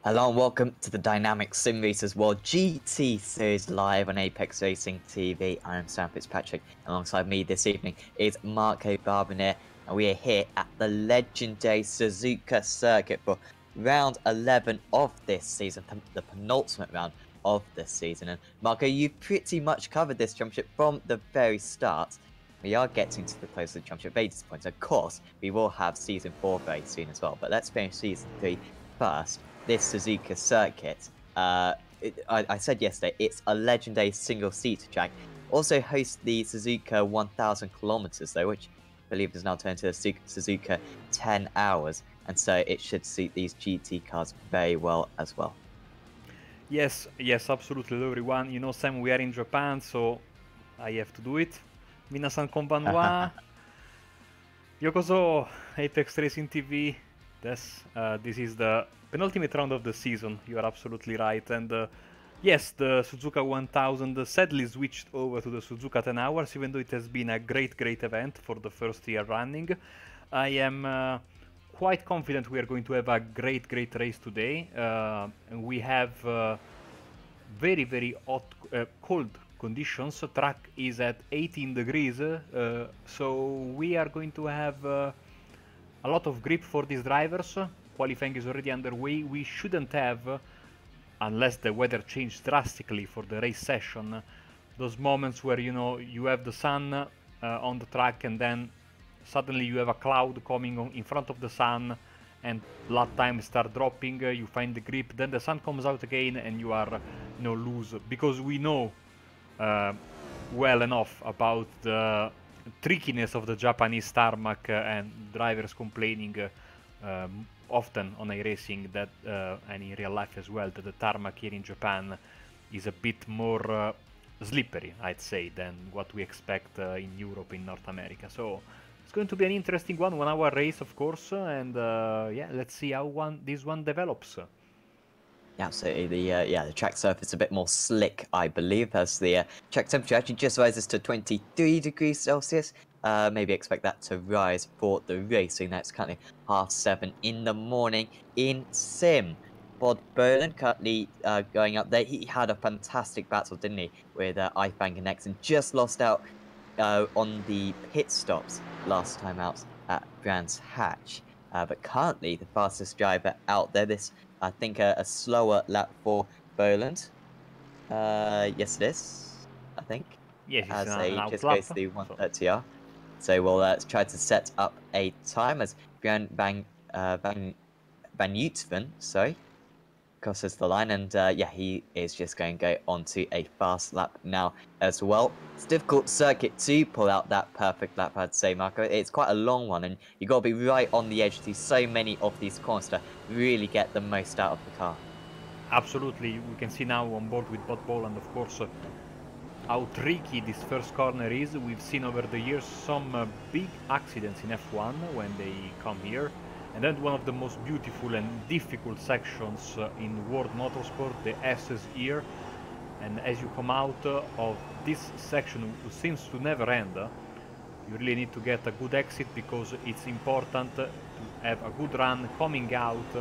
Hello and welcome to the DynamiXX Simracersworld GT Series live on Apex Racing TV. I am Sam Fitzpatrick. Alongside me this evening is Marco Barbier, and we are here at the legendary Suzuka circuit for round 11 of this season, the penultimate round of this season. And Marco, you've pretty much covered this championship from the very start. We are getting to the close of the championship very disappointing. Of course, we will have season 4 very soon as well, but let's finish season 3 first. This Suzuka circuit, I said yesterday, it's a legendary single-seater track. Also hosts the Suzuka 1000 kilometers though, which I believe is now turned to the Suzuka 10 hours, and so it should suit these GT cars very well as well. Yes, absolutely, hello everyone. You know, Sam, we are in Japan, so I have to do it. Minasan konbanwa. Yokoso, Apex Racing TV. This is the penultimate round of the season. You are absolutely right. And yes, the Suzuka 1000 sadly switched over to the Suzuka 10 hours, even though it has been a great event for the first year running. I am quite confident we are going to have a great race today. We have very hot, cold conditions. Track is at 18 degrees, so we are going to have a lot of grip for these drivers. Qualifying is already underway. We shouldn't have, unless the weather changed drastically for the race session, those moments where, you know, you have the sun on the track and then suddenly you have a cloud coming in front of the sun and lap times start dropping, you find the grip, then the sun comes out again and you are, you know, loose. Because we know well enough about the trickiness of the Japanese tarmac and drivers complaining often on iRacing that and in real life as well, that the tarmac here in Japan is a bit more slippery, I'd say, than what we expect in Europe, in North America. So it's going to be an interesting 1 hour race, of course, and yeah, let's see how this one develops. Yeah, absolutely. The track surface a bit more slick, I believe, as the track temperature actually just rises to 23 degrees Celsius. Maybe expect that to rise for the racing. That's currently 7:30 in the morning in Sim. Bod Boland currently going up there. He had a fantastic battle, didn't he, with iFanganex, and just lost out on the pit stops last time out at Brands Hatch. But currently the fastest driver out there. This, I think, a slower lap for Boland. Yes, it is, I think. Yes, as an just outlap, goes to the 130R. So we'll try to set up a time as Van Utven, sorry, crosses the line, and yeah, he is just going to go onto a fast lap now as well. It's a difficult circuit to pull out that perfect lap, I'd say, Marco. It's quite a long one, and you've got to be right on the edge to so many of these corners to really get the most out of the car. Absolutely, we can see now on board with Bod Boland, of course, how tricky this first corner is. We've seen over the years some big accidents in F1 when they come here. And then one of the most beautiful and difficult sections in World Motorsport, the S's here. And as you come out of this section, which seems to never end, you really need to get a good exit, because it's important to have a good run coming out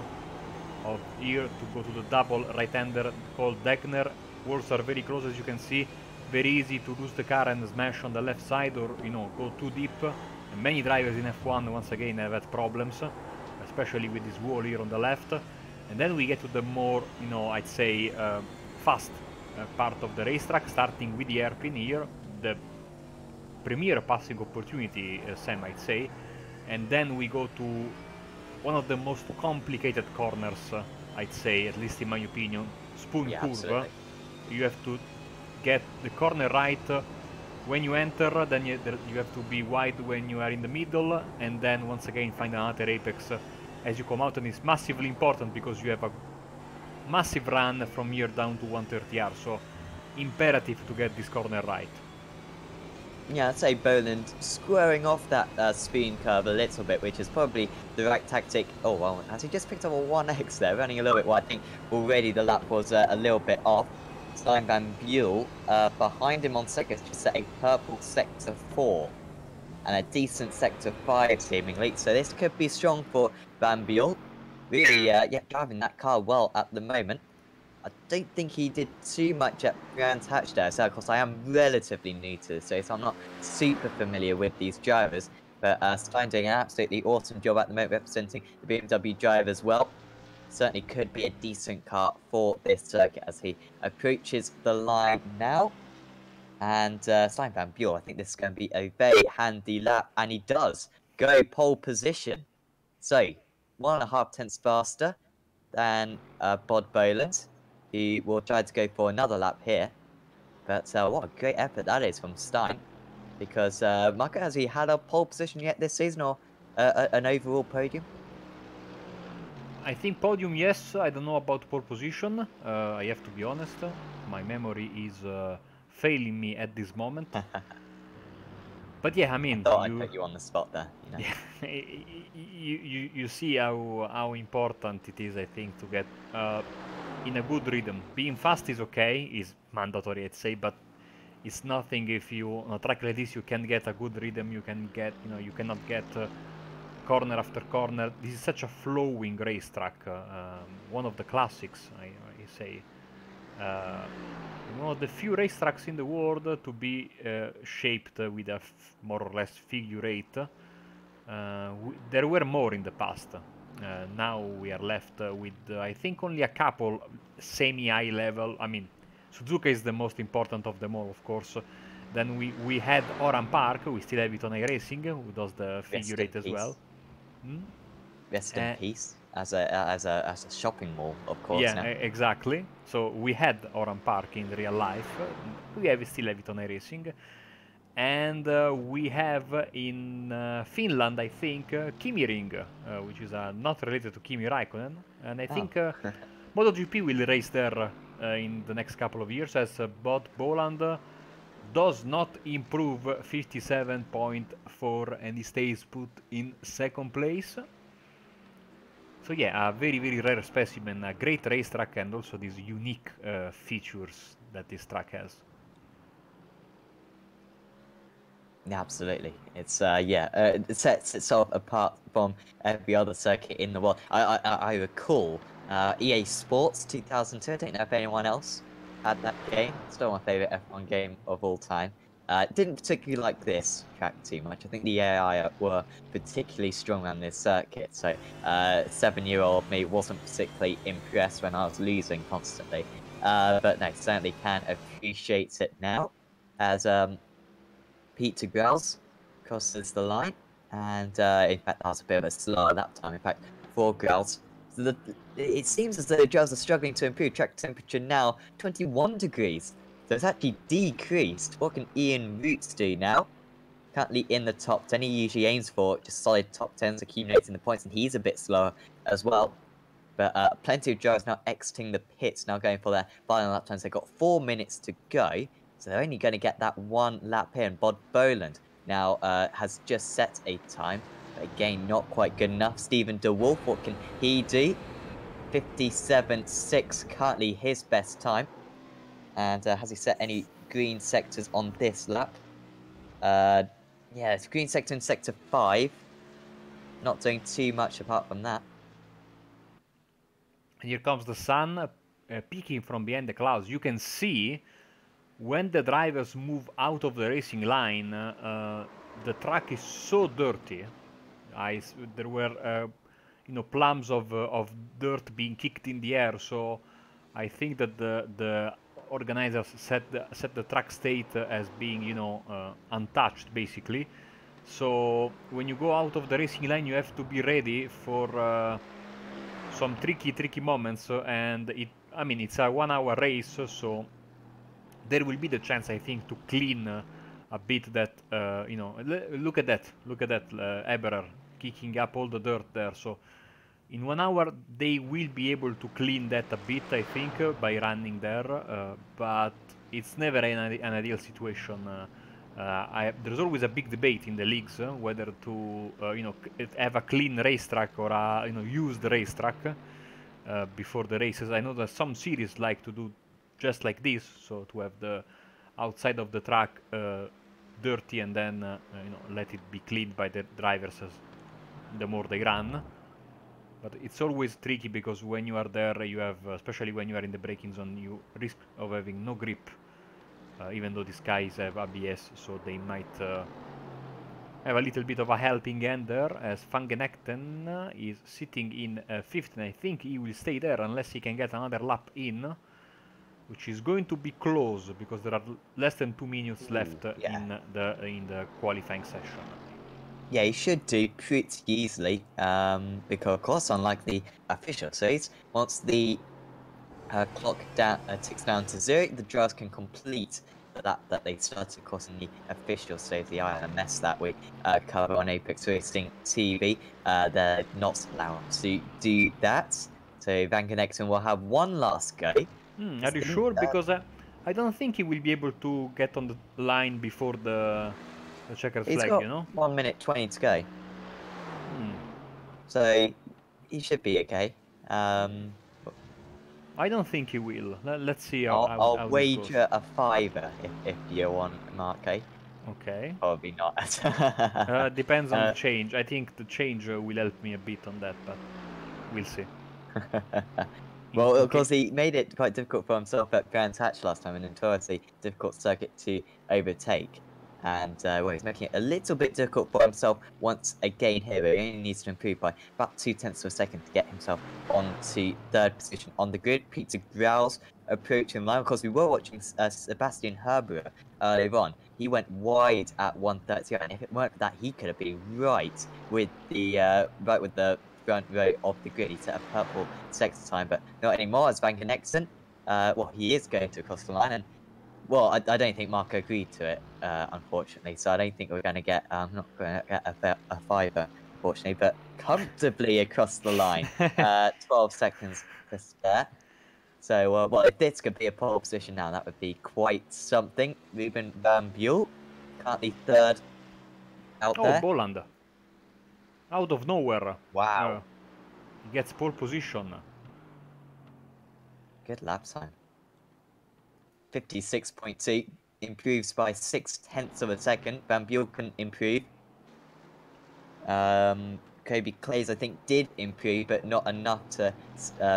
of here to go to the double right-hander called Degner. Walls are very close, as you can see. Very easy to lose the car and smash on the left side, or, you know, go too deep. And many drivers in F1 once again have had problems, especially with this wall here on the left. And then we get to the more, you know, I'd say fast part of the racetrack, starting with the hairpin here, the premier passing opportunity, Sam, I'd say. And then we go to one of the most complicated corners, I'd say, at least in my opinion, Spoon Curve. Absolutely. You have to get the corner right when you enter, then you have to be wide when you are in the middle, and then once again find another apex as you come out. And it's massively important because you have a massive run from here down to 130R, so imperative to get this corner right. Yeah, I'd say Boland squaring off that spin curve a little bit, which is probably the right tactic. Oh, well, as he just picked up a 1x there, running a little bit wide. I think already the lap was a little bit off. Stein Van Buell behind him on second, just set a purple sector 4 and a decent sector 5 seemingly. So this could be strong for Van Buell. really, yeah, driving that car well at the moment. I don't think he did too much at Brands Hatch there, so of course I am relatively new to this race, so I'm not super familiar with these drivers, but Stein doing an absolutely awesome job at the moment representing the BMW drivers well. Certainly could be a decent car for this circuit as he approaches the line now. And Stein Van Buell, I think this is going to be a very handy lap, and he does go pole position. So, 1.5 tenths faster than Bod Boland, who will try to go for another lap here. But what a great effort that is from Stein, because Marco, has he had a pole position yet this season, or an overall podium? I think podium, yes. I don't know about pole position. I have to be honest. My memory is failing me at this moment. But yeah, I I mean, thought I'd put you on the spot there, you know. yeah, you see how important it is, I think, to get in a good rhythm. Being fast is okay, is mandatory, I'd say, but it's nothing if you on a track like this you can get a good rhythm. You can get, you cannot get corner after corner. This is such a flowing racetrack, one of the classics, I say. One of the few racetracks in the world to be shaped with a more or less figure eight. There were more in the past. Now we are left with, I think, only a couple semi-high level. I mean, Suzuka is the most important of them all, of course. Then we had Oran Park. We still have it on iRacing, who does the figure eight as well. Rest in peace, as a shopping mall, of course. Yeah, Now. Exactly. So we had Oran Park in real life. We still have it on iRacing. And we have in Finland, I think, Kimi Ring, which is not related to Kimi Raikkonen. And I think MotoGP will race there in the next couple of years, as Bod Boland does not improve 57.4 and he stays put in second place. So yeah, a very, very rare specimen, a great racetrack, and also these unique features that this track has. Absolutely, it's it sets itself apart from every other circuit in the world. I recall EA Sports 2002. I don't know if anyone else had that game. Still my favorite F1 game of all time. Didn't particularly like this track too much. I think the AI were particularly strong on this circuit, so 7-year-old me wasn't particularly impressed when I was losing constantly. But no, certainly can appreciate it now, as Peter Grels crosses the line, and in fact that was a bit of a slower lap time. In fact, for Grels, so it seems as though the Grels are struggling to improve. Track temperature now 21 degrees, so it's actually decreased. What can Ian Roots do now? Currently in the top 10, he usually aims for just solid top 10s, accumulating the points, and he's a bit slower as well. But plenty of drivers now exiting the pits, now going for their final lap times. They've got 4 minutes to go, so they're only going to get that one lap here. And Bod Boland now has just set a time, but again, not quite good enough. Stephen DeWolf, what can he do? 57.6, currently his best time. And has he set any green sectors on this lap? Yeah, it's green sector in sector 5. Not doing too much apart from that. And here comes the sun peeking from behind the clouds. You can see when the drivers move out of the racing line, the track is so dirty. There were, plums of dirt being kicked in the air. So I think that the organizers set the track state as being, untouched, basically. So when you go out of the racing line, you have to be ready for some tricky moments. And it's a 1-hour race, so there will be the chance, I think, to clean a bit that, look at that Eberer kicking up all the dirt there. So in 1 hour, they will be able to clean that a bit, I think, by running there. But it's never an ideal situation. There's always a big debate in the leagues whether to, have a clean racetrack or a, used racetrack before the races. I know that some series like to do just like this, so to have the outside of the track dirty and then let it be cleaned by the drivers as the more they run. But it's always tricky because when you are there, you have, especially when you are in the braking zone, you risk of having no grip. Even though these guys have ABS, so they might have a little bit of a helping hand there, as Van Genegten is sitting in fifth, and I think he will stay there unless he can get another lap in, which is going to be close because there are less than 2 minutes left yeah. in the qualifying session. Yeah, he should do pretty easily, because of course, unlike the official series, once the clock ticks down to 0, the drivers can complete the lap that they started. Of course, in the official series, the IMS that we cover on Apex Racing TV, they're not allowed to do that. So Van Genegten will have one last go. Are you sure? Because I don't think he will be able to get on the line before the checkered He's flag, got you know? 1 minute 20 to go. Hmm. So he should be okay. I don't think he will. Let's see I'll how this goes. wager a fiver if you want, Mark. Okay. Probably not. Depends on the change. I think the change will help me a bit on that, but we'll see. Well, of course, he made it quite difficult for himself at Brands Hatch last time, and notoriously difficult circuit to overtake. And well, he's making it a little bit difficult for himself once again here, but he only needs to improve by about 0.2 of a second to get himself onto third position on the grid. Peter Growls approaching line. Of course, we were watching Sebastian Herber earlier on. He went wide at 1:30, and if it weren't for that, he could have been right with the front row of the grid. He set a purple sector time, but not anymore as Van Genegten. Well, he is going to cross the line, and well, I don't think Marco agreed to it, unfortunately. So I don't think we're going to get. I'm not going to get a fiver, unfortunately, but comfortably across the line. 12 seconds to spare. So, well, if this could be a pole position now, that would be quite something. Ruben Van Buell, currently third out there. Boland. Out of nowhere. Wow. He gets pole position. Good lap time. 56.2, improves by 0.6 of a second. Van Buell can improve. Kobe Clays, I think, did improve, but not enough to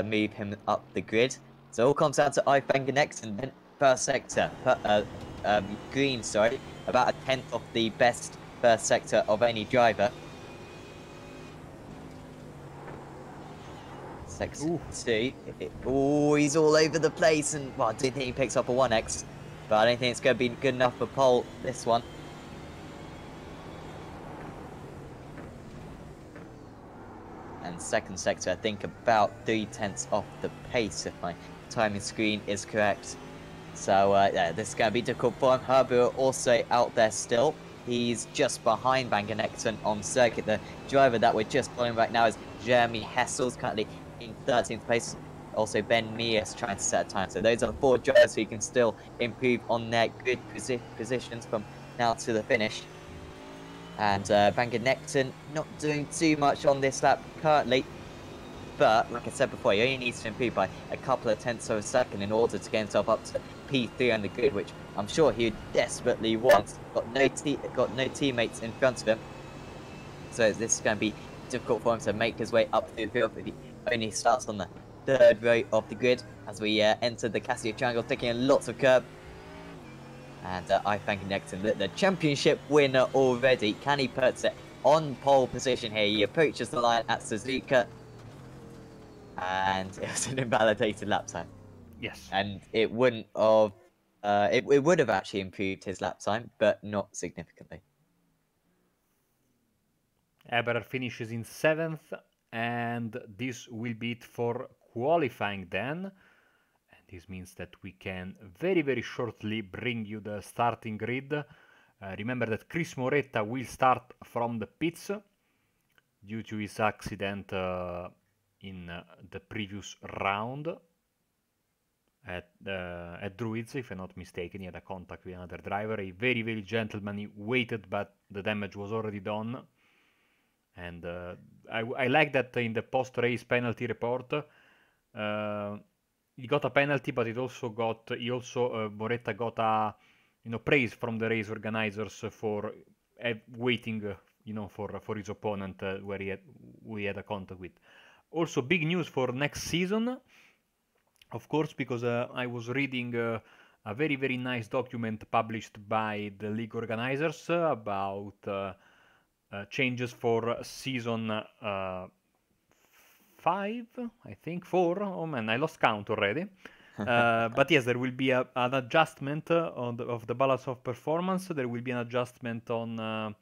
move him up the grid. So it all comes down to Van Genegten, then first sector. Green, sorry, about 1/10 of the best first sector of any driver. Sector 2. Oh, he's all over the place, and well, I do think he picks up a 1x, but I don't think it's going to be good enough for pole this one. And second sector, I think about 0.3 off the pace, if my timing screen is correct. So yeah, this is going to be difficult for him. Herber also out there still. He's just behind Van Genegten on circuit. The driver that we're just following right now is Jeremy Hessel's currently in 13th place. Also Ben Mears trying to set a time. So those are the 4 drivers who can still improve on their good positions from now to the finish. And Van Genegten not doing too much on this lap currently. But, like I said before, he only needs to improve by a couple of tenths of a second in order to get himself up to P3 on the grid, which I'm sure he desperately wants. Got no teammates in front of him. So this is going to be difficult for him to make his way up through the field, but he only starts on the third row of the grid as we enter the Casio Triangle, taking in lots of curb. And Van Genegten, the championship winner already. Can he put it on pole position here? He approaches the line at Suzuka. And it was an invalidated lap time. Yes. And it wouldn't have... it would have actually improved his lap time, but not significantly. Eberer finishes in 7th, and this will be it for qualifying then. And this means that we can very, very shortly bring you the starting grid. Remember that Chris Moretta will start from the pits due to his accident in the previous round at Druids, if I'm not mistaken. He had a contact with another driver. A very, very gentleman. Waited, but the damage was already done. And I like that in the post-race penalty report, he got a penalty, but Moretta got a praise from the race organizers for waiting for his opponent where we had a contact with. Also, big news for next season, of course, because I was reading a very, very nice document published by the league organizers about changes for season 5, I think, 4. Oh man, I lost count already. But yes, there will be an adjustment of the balance of performance. There will be an adjustment on,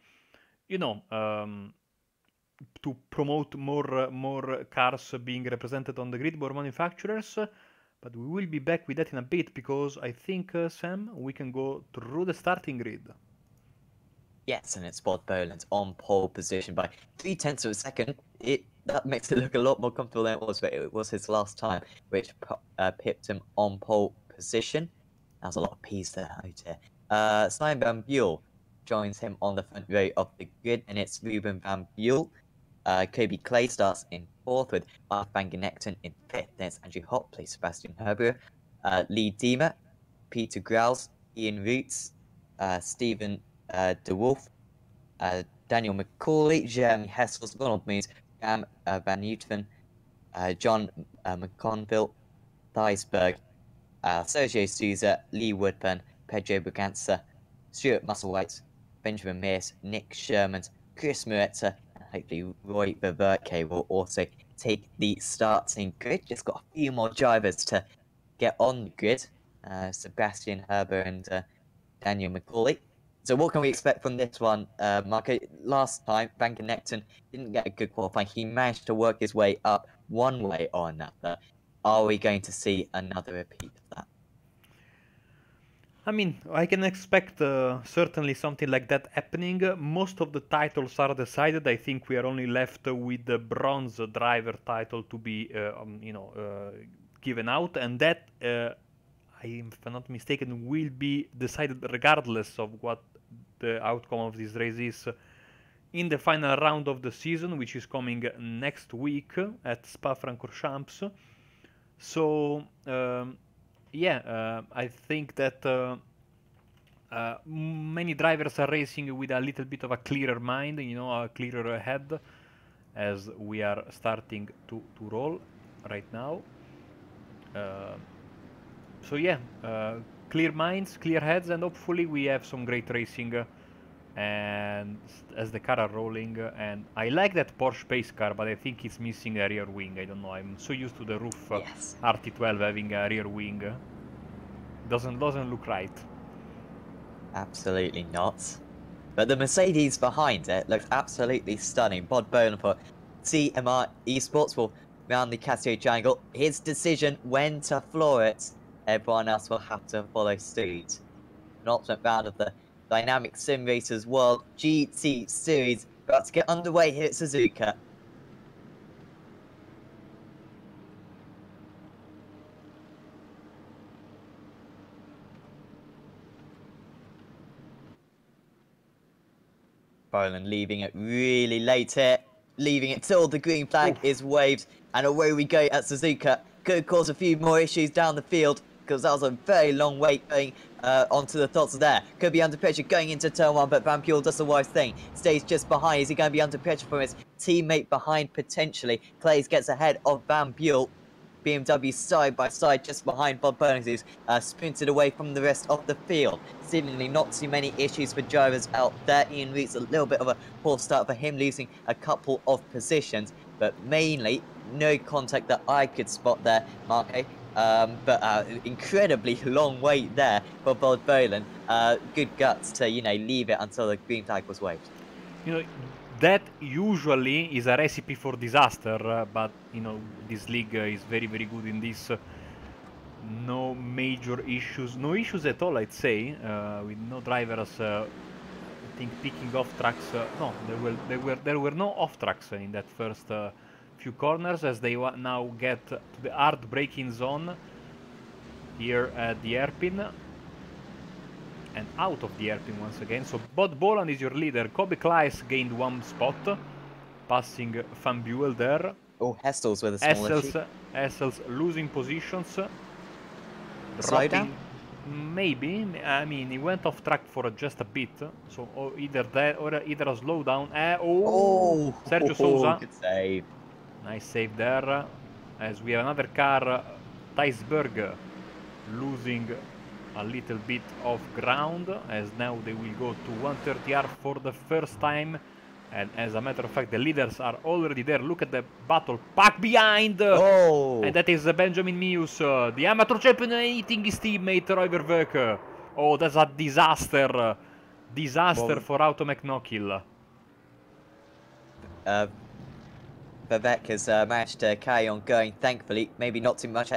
to promote more cars being represented on the grid, more manufacturers. But we will be back with that in a bit because I think, Sam, we can go through the starting grid. Yes, and it's Bob Boland's on pole position by 0.3 of a second. That makes it look a lot more comfortable than it was, but it was his last time, which pipped him on pole position. That was a lot of P's there, oh dear. Simon Van Buell joins him on the front row of the grid, and it's Ruben Van Buell. Kobe Clay starts in 4th with Mark Van Genekten in 5th. Then it's Andrew Hopley, Sebastian Herber, Lee Diemer, Peter Grauls, Ian Roots, Stephen De Wolf, Daniel McCauley, Jeremy Hessels, Ronald Moons, Cam Van Newton, John McConville, Theisberg, Sergio Souza, Lee Woodburn, Pedro Braganza, Stuart Musselwhite, Benjamin Mears, Nick Sherman, Chris Moretta, and hopefully Roy Beverke will also take the starting grid. Just got a few more drivers to get on the grid. Sebastian Herber and Daniel McCauley. So what can we expect from this one, Marco? Last time, Van Genekten didn't get a good qualifying. He managed to work his way up one way or another. Are we going to see another repeat of that? I mean, I can expect certainly something like that happening. Most of the titles are decided. I think we are only left with the bronze driver title to be, given out, and that, if I'm not mistaken, will be decided regardless of what the outcome of this race is in the final round of the season, which is coming next week at Spa-Francorchamps. So, I think that many drivers are racing with a little bit of a clearer mind, a clearer head, as we are starting to roll right now. Clear minds, clear heads, and hopefully we have some great racing. And as the car are rolling, and I like that Porsche pace car, but I think it's missing a rear wing. I don't know. I'm so used to the roof Yes. RT12 having a rear wing. Doesn't look right. Absolutely not. But the Mercedes behind it looks absolutely stunning. Bod Boland for CMR Esports will round the Casio triangle. His decision when to floor it, everyone else will have to follow suit. An ultimate round of the DynamiXX Simracersworld GT Series about to get underway here at Suzuka. Boland leaving it really late here, leaving it till the green flag is waved, and away we go at Suzuka. Could cause a few more issues down the field, because that was a very long wait going onto the throttle there. Could be under pressure going into turn 1, but Van Buell does the wise thing. Stays just behind. Is he going to be under pressure from his teammate behind potentially? Clays gets ahead of Van Buell. BMW side by side just behind Bob Burns, who's sprinted away from the rest of the field. Seemingly not too many issues for drivers out there. Ian Reitz, a little bit of a poor start for him, losing a couple of positions, but mainly no contact that I could spot there, Marco. But incredibly long wait there for Bob Boland. Good guts to, leave it until the green flag was waved. That usually is a recipe for disaster, but this league is very, very good in this. No major issues, no issues at all, I'd say, with no drivers. I think picking off tracks. No, there were no off tracks in that first few corners, as they now get to the hard braking zone here at the hairpin. And out of the hairpin once again. So Bod Boland is your leader. Kobe Klaes gained 1 spot, passing Van Buell there. Oh, Hessels with a small issue. Hessels losing positions. Slow down? Maybe. I mean, he went off track for just a bit. So either that or either a slowdown. Sergio Souza. Good save. Nice save there. As we have another car, Theisberg, losing a little bit of ground, as now they will go to 130R for the first time. And as a matter of fact, the leaders are already there. Look at the battle pack behind. Oh! And that is Benjamin Mews, the amateur champion, eating his teammate Roy Verweke. Oh, that's a disaster. Disaster for Auto McNockhill. Verweke has managed to carry on going, thankfully. Maybe not too much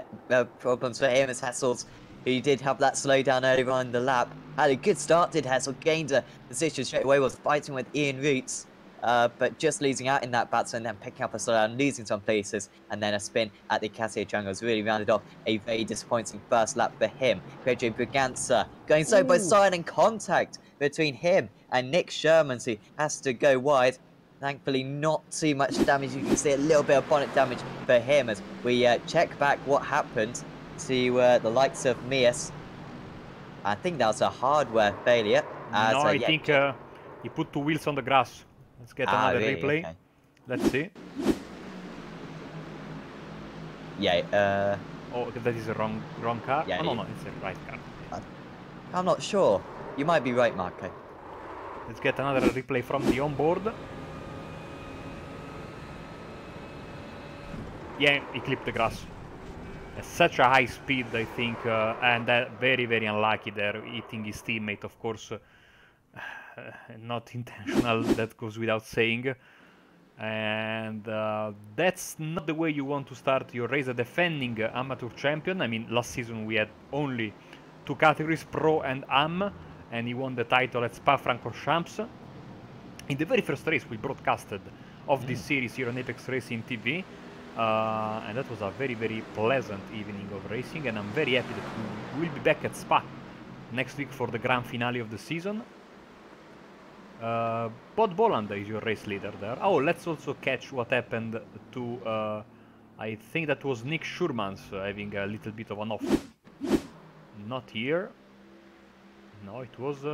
problems for him as Hessel's, who did have that slowdown earlier on in the lap. Had a good start, did Hessel, gained a position straight away, was fighting with Ian Roots, but just losing out in that battle and then picking up a slowdown, losing some places, and then a spin at the Casio Triangles really rounded off a very disappointing first lap for him. Pedro Braganza going side by side in contact between him and Nick Sherman, who has to go wide. Thankfully, not too much damage. You can see a little bit of bonnet damage for him as we check back what happened to the likes of Mias. I think that was a hardware failure. No, I think he put two wheels on the grass. Let's get another really? replay. Okay. Let's see. Yeah. Oh, that is a wrong car. Yeah, no, it's the right car. I'm not sure. You might be right, Marco. Let's get another replay from the onboard. Yeah, he clipped the grass. At such a high speed, I think, and very, very unlucky there, hitting his teammate, of course. Not intentional, that goes without saying. And that's not the way you want to start your race, a defending amateur champion. I mean, last season we had only two categories, Pro and Am, and he won the title at Spa-Francorchamps. In the very first race we broadcasted of this series here on ApexRacingTV. And that was a very, very pleasant evening of racing, and I'm very happy that we will be back at Spa next week for the grand finale of the season. Bod Boland is your race leader there. Oh, let's also catch what happened to, I think that was Nick Schurmans having a little bit of an off. Not here. No, it was...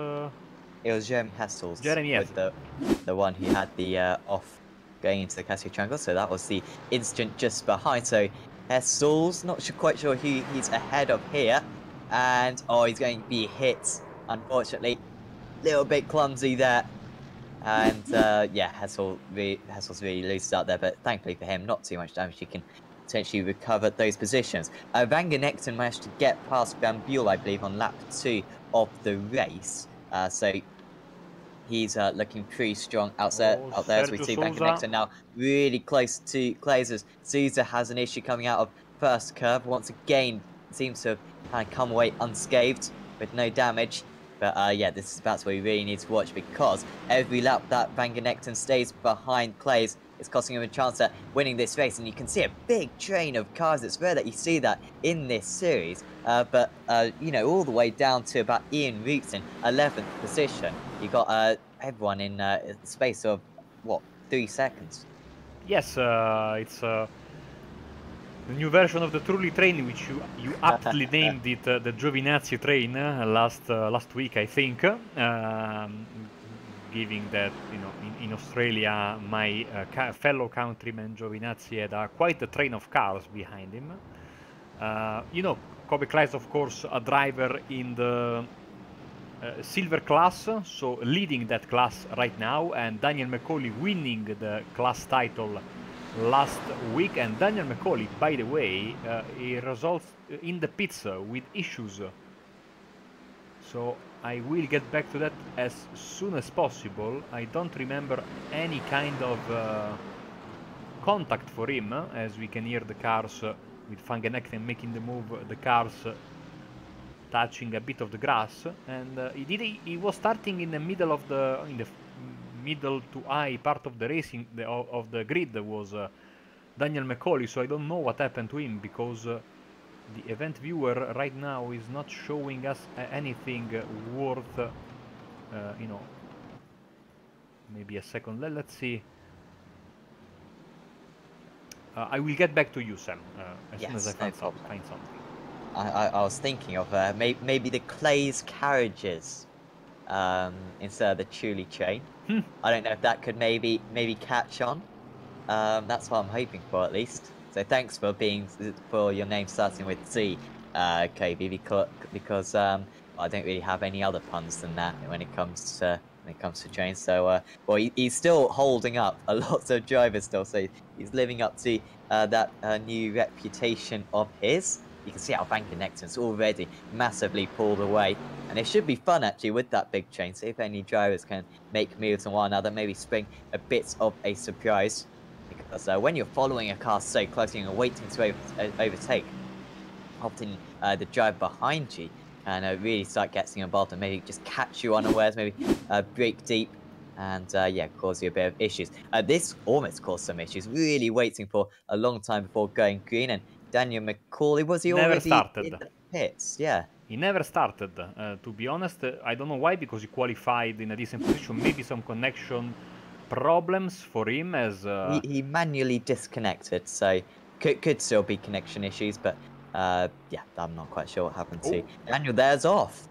It was Jeremy Hessel's. Jeremy, yes. The one who had the off going into the Casio Triangle, so that was the incident just behind. So Hessel's not quite sure who he's ahead of here, and he's going to be hit, unfortunately. Little bit clumsy there, and yeah, Hessel's really loose out there, but thankfully for him, not too much damage. He can potentially recover those positions. Van Genekten managed to get past Van Buell, I believe, on lap 2 of the race, so he's looking pretty strong out there as we see Van Genekten now really close to Glazers. Souza has an issue coming out of first curve. Once again, seems to have kind of come away unscathed with no damage. But yeah, this is about where we really need to watch, because every lap that Van Genekten stays behind Clays is costing him a chance at winning this race. And you can see a big train of cars. It's rare that you see that in this series. But you know, all the way down to about Ian Roots in 11th position. You got everyone in the space of, what, 3 seconds? Yes, it's the new version of the Trulli train, which you aptly named it the Giovinazzi train last week, I think. Giving that, you know, in Australia, my fellow countryman Giovinazzi had quite a train of cars behind him. You know, Kobe Kleis, of course, a driver in the silver class, so leading that class right now, and Daniel McCauley winning the class title last week. And Daniel McCauley, by the way, he results in the pits with issues, so I will get back to that as soon as possible. I don't remember any kind of contact for him, as we can hear the cars with Van Genekten making the move, the cars touching a bit of the grass, and he was starting in the middle of the middle to high part of the racing of the grid was Daniel McCauley. So I don't know what happened to him, because the event viewer right now is not showing us anything worth you know, maybe a second. Let's see. I will get back to you, Sam, as soon as I find something. I was thinking of maybe the Clays carriages instead of the Trulli train. I don't know if that could maybe catch on. That's what I'm hoping for, at least. So thanks for your name starting with C, Kobe, because I don't really have any other puns than that when it comes to trains. So well, he's still holding up a lot of drivers still, so he's living up to that new reputation of his. You can see how Van Connectors already massively pulled away, and it should be fun actually with that big train. See if any drivers can make moves on one another, maybe spring a bit of a surprise. Because when you're following a car so closely and you're waiting to overtake, often the driver behind you can really start getting involved and maybe just catch you unawares, maybe break deep and yeah, cause you a bit of issues. This almost caused some issues, really waiting for a long time before going green. And Daniel McCauley, was he Never already in started. the pits? Yeah. He never started, to be honest. I don't know why, because he qualified in a decent position. Maybe some connection problems for him as... He manually disconnected, so could still be connection issues, but yeah, I'm not quite sure what happened to Daniel. There's off.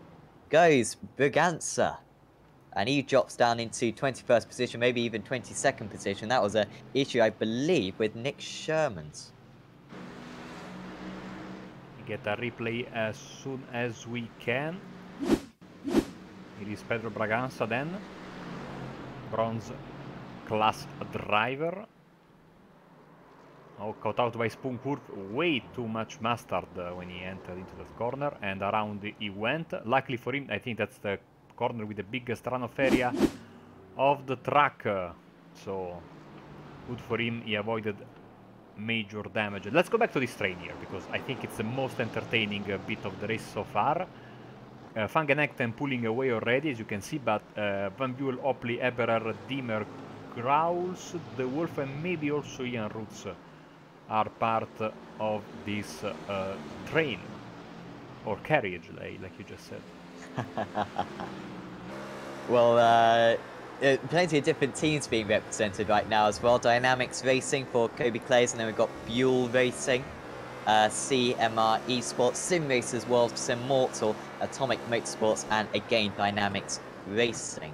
Goes Braganza. And he drops down into 21st position, maybe even 22nd position. That was an issue, I believe, with Nick Sherman's. Get a replay as soon as we can. It is Pedro Braganza then. Bronze class driver. Oh, caught out by Spoon Curve. Way too much mustard when he entered into that corner. And around he went. Luckily for him, I think that's the corner with the biggest runoff area of the track. So, good for him. He avoided major damage. Let's go back to this train here, because I think it's the most entertaining bit of the race so far. Van Genegten pulling away already, as you can see, but Van Buel, Opley, Eberer, Dimmer, Grauls, De Wolf, and maybe also Ian Roots are part of this train, or carriage, like you just said. Well, plenty of different teams being represented right now as well. DynamiXX Racing for Kobe Clays, and then we've got Buell Racing, CMR Esports, Simracersworld, Simmortal, Atomic Motorsports, and again DynamiXX Racing.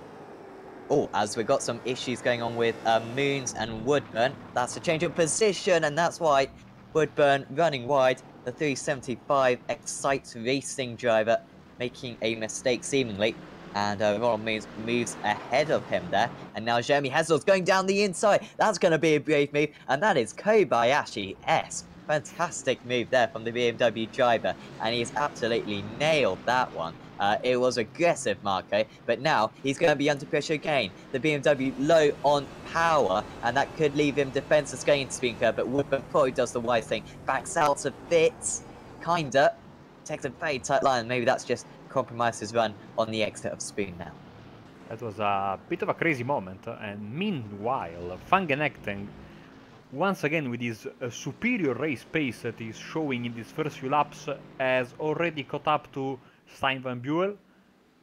Oh, as we've got some issues going on with Moons and Woodburn. That's a change of position, and that's why Woodburn running wide. The 375 Excite Racing driver making a mistake seemingly. And Ronald Moons moves ahead of him there. And now Jeremy Hazel's going down the inside. That's going to be a brave move. And that is Kobayashi S. Fantastic move there from the BMW driver. And he's absolutely nailed that one. It was aggressive, Marco. But now he's going to be under pressure again. The BMW low on power. And that could leave him defenseless going into spin curve. But Woodburn probably does the wise thing. Backs out a bit. Kinda. Takes a very tight line. Maybe that's just compromise his run on the exit of Spoon now. That was a bit of a crazy moment, and meanwhile, Van Genegten, once again with his superior race pace that he's showing in these first few laps, has already caught up to Stijn van Buel,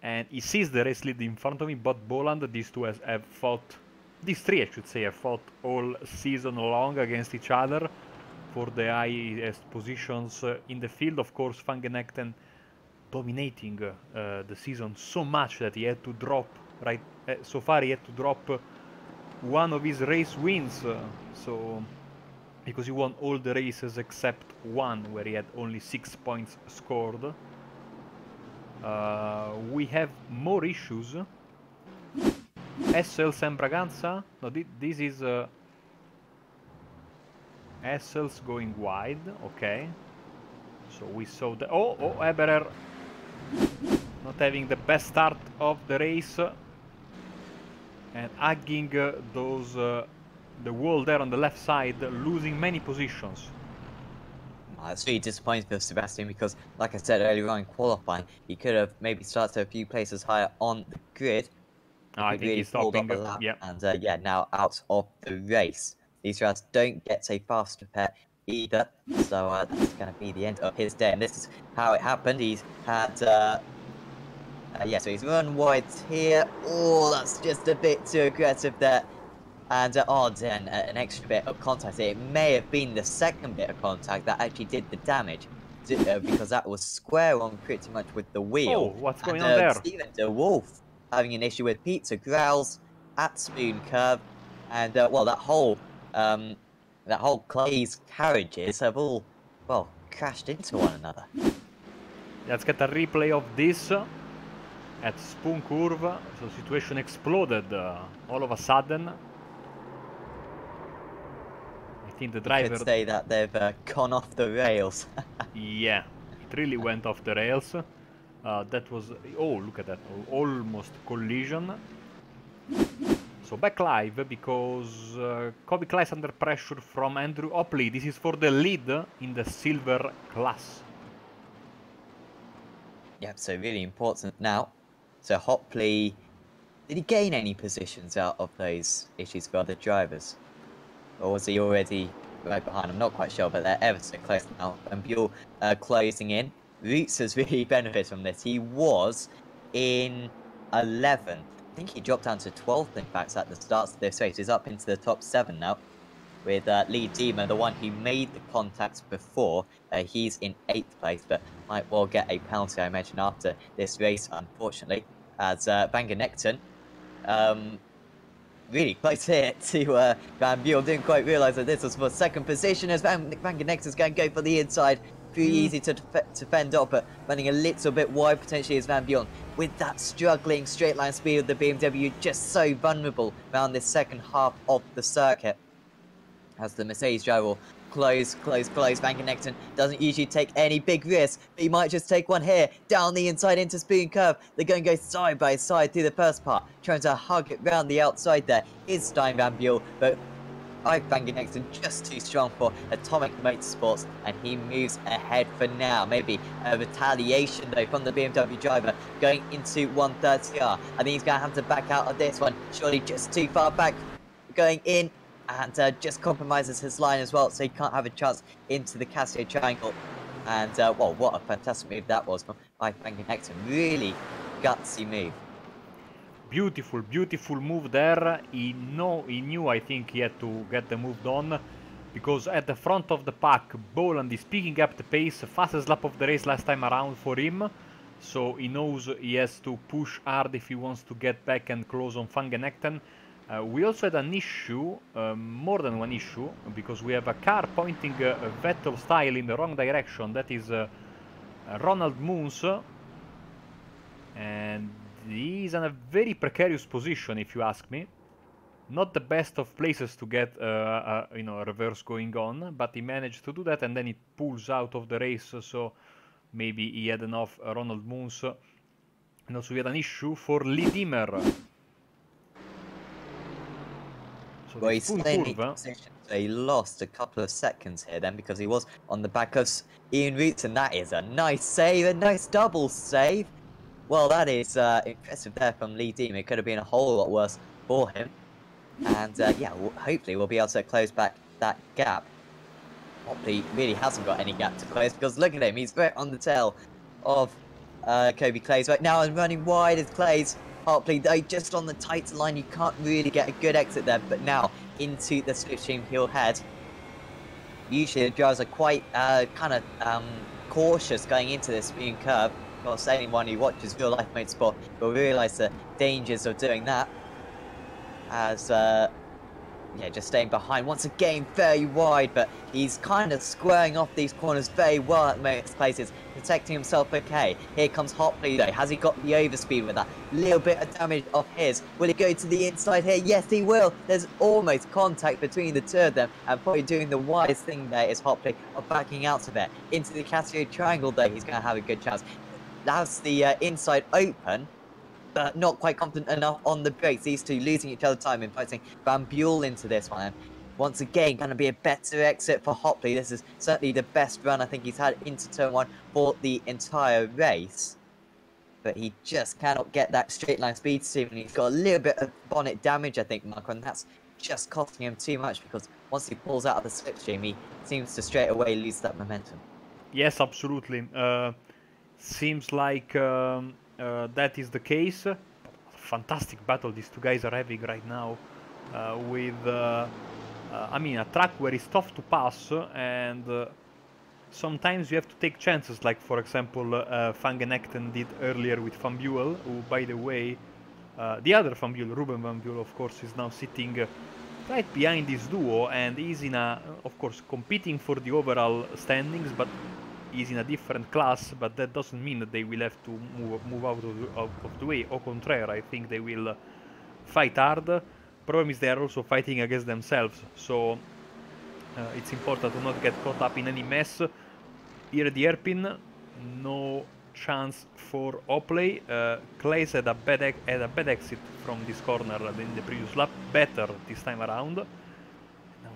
and he sees the race lead in front of him. But Boland, these two have fought, these three I should say, have fought all season long against each other for the highest positions in the field. Of course, Van Genegten dominating the season so much that he had to drop, so far he had to drop one of his race wins, so because he won all the races except one where he had only 6 points scored. We have more issues. SL Sam Braganza, no, this is SL's going wide, okay. So we saw the... Oh, Eberer not having the best start of the race. And hugging the wall there on the left side, losing many positions. It's really disappointing for Sebastian because, like I said earlier on in qualifying, he could have maybe started a few places higher on the grid. I think really he's stopping. Yeah. And yeah, now out of the race. These rounds don't get a fast repair either, so that's going to be the end of his day. And this is how it happened. He's had, yeah, so he's run wide here. Oh, that's just a bit too aggressive there. And oh, then an extra bit of contact. It may have been the second bit of contact that actually did the damage, because that was square on pretty much with the wheel. Oh, what's going on there? Stephen De Wolf having an issue with Pizza Growls at Spoon Curve, and well, that whole that whole Clay's carriages have all, well, crashed into one another. Let's get a replay of this at Spoon Curve. So situation exploded all of a sudden. I think the driver... You could say that they've gone off the rails. Yeah, it really went off the rails. That was... Oh, look at that. Almost collision. So back live because Kobe Kleist under pressure from Andrew Hopley. This is for the lead in the silver class. Yep, so really important now. So Hopley, did he gain any positions out of those issues for other drivers? Or was he already right behind? I'm not quite sure, but they're ever so close now. And Buell closing in. Roots has really benefited from this. He was in 11th. I think he dropped down to 12th, in fact, at the start of this race. He's up into the top 7 now. With Lee Deemer, the one who made the contacts before. He's in 8th place, but might well get a penalty, I imagine, after this race, unfortunately. As Van Genekten, really close here to Van Buell. Didn't quite realise that this was for second position as Van Genekten's going to go for the inside. Pretty easy to fend off, but running a little bit wide potentially as Van Buell. With that struggling straight line speed of the BMW, just so vulnerable around this second half of the circuit. As the Mercedes driver will close. Van Genekten doesn't usually take any big risks, but he might just take one here, down the inside into Spoon Curve. They're going to go side by side through the first part, trying to hug it round the outside there is Stein Van Buell, but Van Genekten just too strong for Atomic Motorsports, and he moves ahead for now. Maybe a retaliation though from the BMW driver going into 130R. I think he's going to have to back out of this one, surely just too far back, going in. And just compromises his line as well, so he can't have a chance into the Casio Triangle. And, well, what a fantastic move that was from Van Genekten. Really gutsy move. Beautiful, beautiful move there. He knew, I think, he had to get the move done. Because at the front of the pack, Boland is picking up the pace. Fastest lap of the race last time around for him. So he knows he has to push hard if he wants to get back and close on Van Genekten. We also had an issue, more than one issue, because we have a car pointing Vettel style in the wrong direction. That is Ronald Moons, and he's in a very precarious position, if you ask me. Not the best of places to get a reverse going on, but he managed to do that, and then it pulls out of the race. So maybe he had enough Ronald Moons. And also we had an issue for Lee Deemer. Well, he's still in position, so he lost a couple of seconds here then because he was on the back of Ian Roots, and that is a nice save, a nice double save. Well, that is impressive there from Lee Deemer. It could have been a whole lot worse for him. And yeah, hopefully we'll be able to close back that gap. Hopley really hasn't got any gap to close because look at him, he's right on the tail of Kobe Clays right now and running wide as Clays. Hopley, though, just on the tight line, you can't really get a good exit there, but now into the slipstream he'll head. Usually the drivers are quite cautious going into this Spoon Curve. Of course, anyone who watches real life motorsport will realise the dangers of doing that. As yeah, just staying behind once again, very wide, but he's kind of squaring off these corners very well at most places, protecting himself okay. Here comes Hopley though, has he got the overspeed with that? Little bit of damage of his, will he go to the inside here? Yes he will, there's almost contact between the two of them, and probably doing the wise thing there is Hopley of backing out of it. Into the Casio Triangle though, he's going to have a good chance. That's the inside open, but not quite confident enough on the brakes. These two losing each other time, inviting Van Buell into this one. Once again, going to be a better exit for Hopley. This is certainly the best run I think he's had into turn one for the entire race. But he just cannot get that straight line speed, Stephen. He's got a little bit of bonnet damage, I think, Marco, and that's just costing him too much because once he pulls out of the slipstream, he seems to straight away lose that momentum. Yes, absolutely. Seems like that is the case. Fantastic battle these two guys are having right now with I mean, a track where it's tough to pass, and sometimes you have to take chances, like for example Van Genekten did earlier with Van Buell, who by the way, the other Van Buell, Ruben Van Buell of course, is now sitting right behind this duo, and he's in a, of course, competing for the overall standings, but he's in a different class. But that doesn't mean that they will have to move out of the way. Au contraire, I think they will fight hard. Problem is they are also fighting against themselves, so it's important to not get caught up in any mess. Here at the hairpin, no chance for Opley. Claes had a bad exit from this corner in the previous lap, better this time around. Now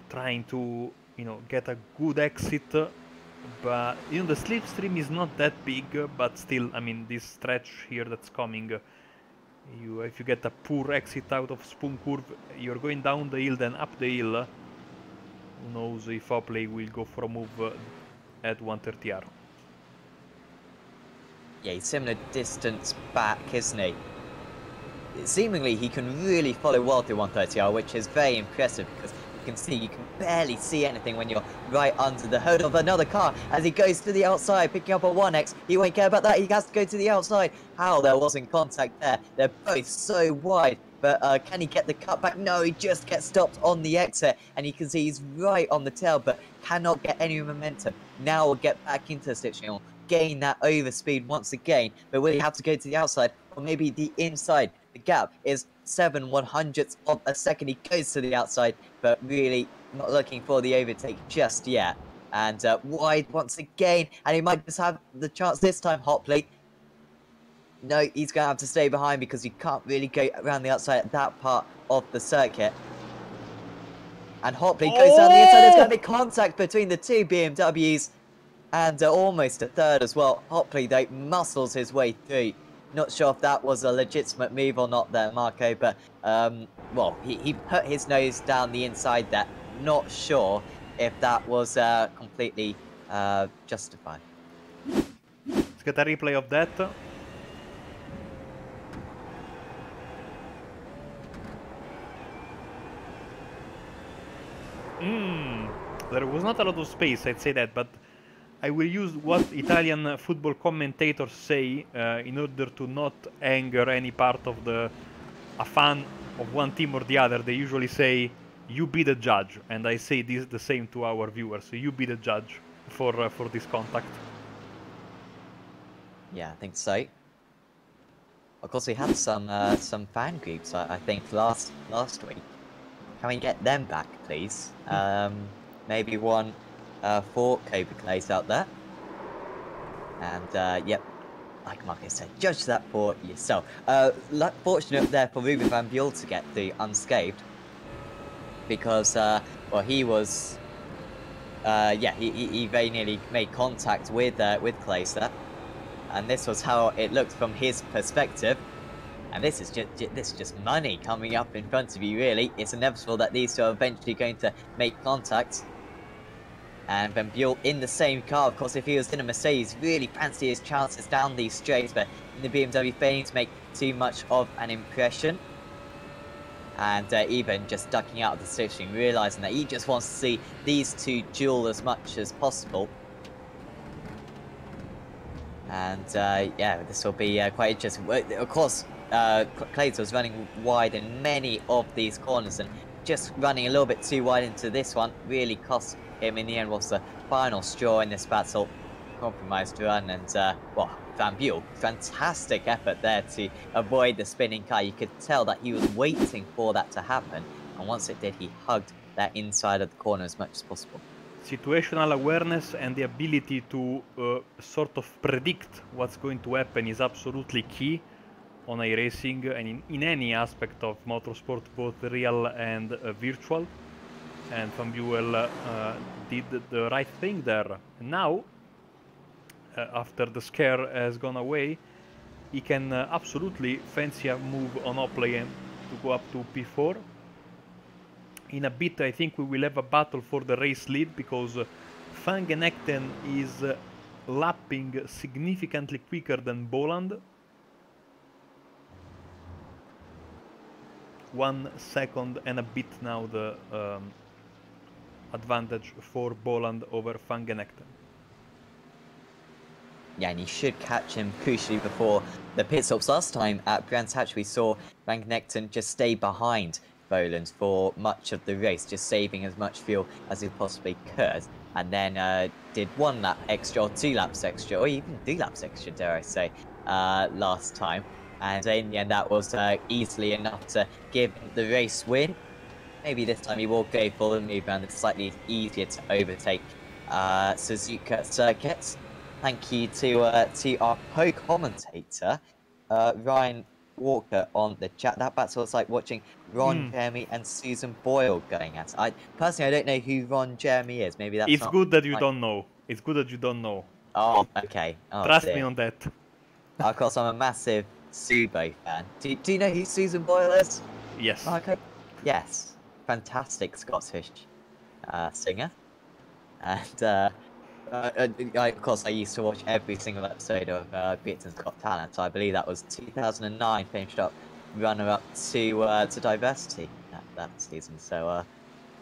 trying to, you know, get a good exit, but you know the slipstream is not that big, but still, I mean, this stretch here that's coming, if you get a poor exit out of Spoon Curve, you're going down the hill, then up the hill. Who knows if Opley will go for a move at 130R. Yeah, he's similar distance back, isn't he? Seemingly, he can really follow well through 130R, which is very impressive because you can see, you can barely see anything when you're right under the hood of another car as he goes to the outside, picking up a 1X. He won't care about that, he has to go to the outside. How there wasn't contact there? They're both so wide, but can he get the cut back? No, he just gets stopped on the exit, and you can see he's right on the tail, but cannot get any momentum. Now we'll get back into the slipstream, gain that overspeed once again, but will he have to go to the outside or maybe the inside? The gap is 7/100ths of a second. He goes to the outside, but really not looking for the overtake just yet. And wide once again, and he might just have the chance this time. Hopley. No, he's going to have to stay behind because you can't really go around the outside at that part of the circuit. And Hopley goes down the inside. There's going to be contact between the two BMWs. And almost a third as well. Hopley, though, muscles his way through. Not sure if that was a legitimate move or not there, Marco, but, well, he put his nose down the inside there. Not sure if that was completely justified. Let's get a replay of that. There was not a lot of space, I'd say that, but I will use what Italian football commentators say in order to not anger any part of a fan of one team or the other. They usually say, you be the judge, and I say this the same to our viewers. So you be the judge for this contact. Yeah, I think so. Of course, we had some fan groups, I think, last week. Can we get them back, please? Maybe one for Kobe Clays out there. And, yep, like Marcus said, judge that for yourself. Fortunate there for Ruben Van Buell to get through unscathed. Because, well, he was... yeah, he very nearly made contact with Clays there. And this was how it looked from his perspective. And this is just money coming up in front of you, really. It's inevitable that these two are eventually going to make contact. And Van Buell in the same car, of course, if he was in a Mercedes, really fancy his chances down these straights, but in the BMW failing to make too much of an impression. And even just ducking out of the slipstream, realising that he just wants to see these two duel as much as possible. And yeah, this will be quite interesting. Of course, Clays was running wide in many of these corners, and just running a little bit too wide into this one really cost him in the end. Was the final straw in this battle. Compromised run, and well, Van Buell, fantastic effort there to avoid the spinning car. You could tell that he was waiting for that to happen, and once it did, he hugged that inside of the corner as much as possible. Situational awareness and the ability to sort of predict what's going to happen is absolutely key on iRacing and in any aspect of motorsport, both real and virtual. And Van Buell did the right thing there. Now, after the scare has gone away, he can absolutely fancy a move on Opley to go up to P4. In a bit, I think we will have a battle for the race lead, because Van Genechten is lapping significantly quicker than Boland. 1 second and a bit now the advantage for Boland over Van Genechten. Yeah, and he should catch him crucially before the pit stops. Last time at Brands Hatch, we saw Van Genechten just stay behind Boland for much of the race, just saving as much fuel as he possibly could, and then did 1 lap extra, or 2 laps extra, or even 3 laps extra, dare I say, last time. And in the end, that was easily enough to give him the race win. Maybe this time he will go for the move around. It's slightly easier to overtake Suzuka circuits. Thank you to our co-commentator, Ryan Walker, on the chat. That battle was like watching Ron Jeremy and Susan Boyle going at it. Personally, I don't know who Ron Jeremy is. Maybe that's It's not... good that you don't know. It's good that you don't know. Oh, okay. Oh, Trust dear. me on that. Of course, I'm a massive Subo fan. Do you know who Susan Boyle is? Yes. Okay. Yes. Fantastic Scottish singer. And of course, I used to watch every single episode of Britain's Got Talent. I believe that was 2009, finished up runner-up to Diversity that season. So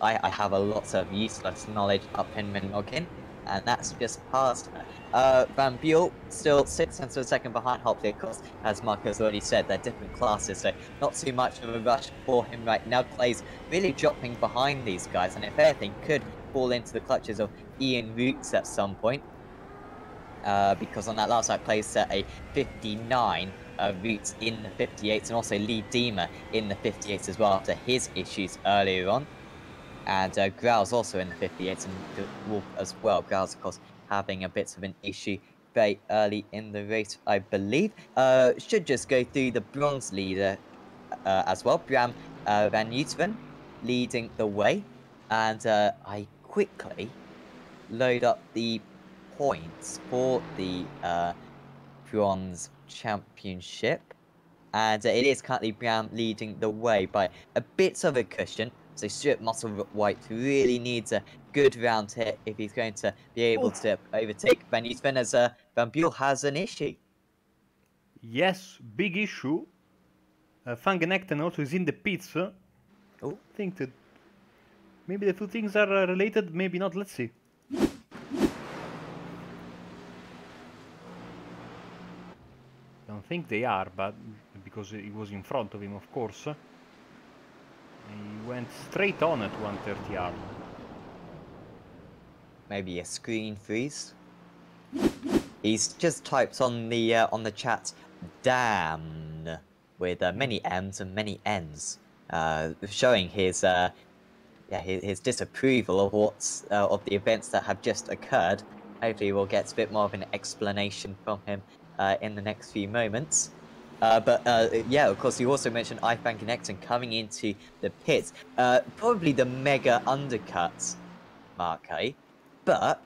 I have a lot of useless knowledge up in my noggin, and that's just past her. Van Buell still 6 tenths of a second behind Hopley, of course, as Marco's already said, they're different classes, so not too much of a rush for him right now. Clay's really dropping behind these guys, and if anything, could fall into the clutches of Ian Roots at some point. Because on that last lap, Clay set a 59, Roots in the 58s, and also Lee Deemer in the 58s as well after his issues earlier on. And Growl's also in the 58s, and Wolf as well. Growl's, of course, having a bit of an issue very early in the race, I believe. Should just go through the bronze leader as well. Bram Van Uteren leading the way. And I quickly load up the points for the bronze championship. And it is currently Bram leading the way by a bit of a cushion. So Stuart Musselwhite really needs a good round here if he's going to be able to overtake Van Uteren, as Van Buell has an issue. Yes, big issue. Van Genekten also is in the pits. I think that maybe the two things are related, maybe not. Let's see. Don't think they are, but because he was in front of him, of course. He went straight on at 130 yard. Maybe a screen freeze. He's just typed on the chat, "damn," with many M's and many N's, showing his his disapproval of what's of the events that have just occurred. Hopefully, we'll get a bit more of an explanation from him in the next few moments. But yeah, of course, you also mentioned Van Genekten coming into the pits. Probably the mega undercut, Marco. But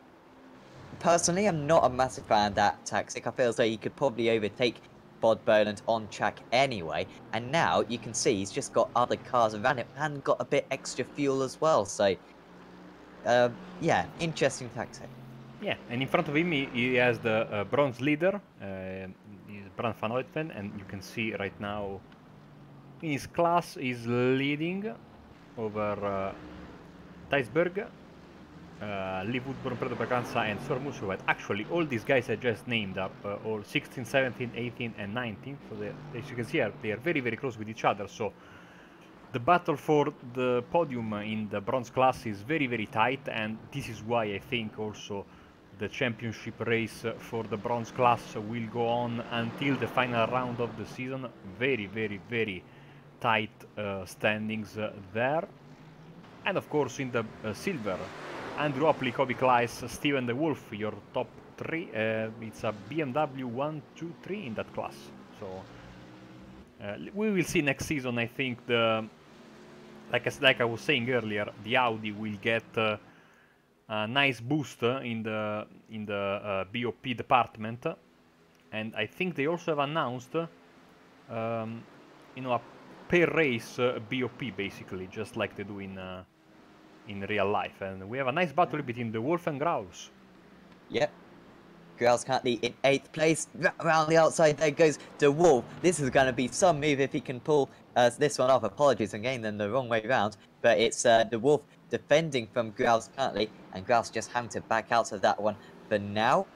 personally, I'm not a massive fan of that tactic. I feel as though he could probably overtake Bod Boland on track anyway. And now you can see he's just got other cars around him and got a bit extra fuel as well. So, yeah, interesting tactic. Yeah, and in front of him he has the bronze leader, Bram van Uytven, and you can see right now in his class is leading over Thijsberg, Lee Woodburn, Pedro Braganza, and Sir Musselwhite. Actually, all these guys I just named are all 16, 17, 18, and 19. So as you can see, they are very, very close with each other. So the battle for the podium in the bronze class is very, very tight, and this is why I think also the championship race for the bronze class will go on until the final round of the season. Very, very, very tight standings there. And of course in the silver, Andrew Opley, Kobe Kleiss, Steven the Wolf, your top three. It's a BMW 1, 2, 3 in that class. So we will see next season. I think like I was saying earlier, the Audi will get a nice boost in the BOP department, and I think they also have announced, a per race BOP basically, just like they do in real life. And we have a nice battle between the Wolf and Growls. Yep. Growl's currently in 8th place. Around the outside there goes the Wolf. This is going to be some move if he can pull this one off. Apologies, I'm getting them the wrong way round. But it's the Wolf defending from Growl's currently, and Growl's just having to back out of that one for now.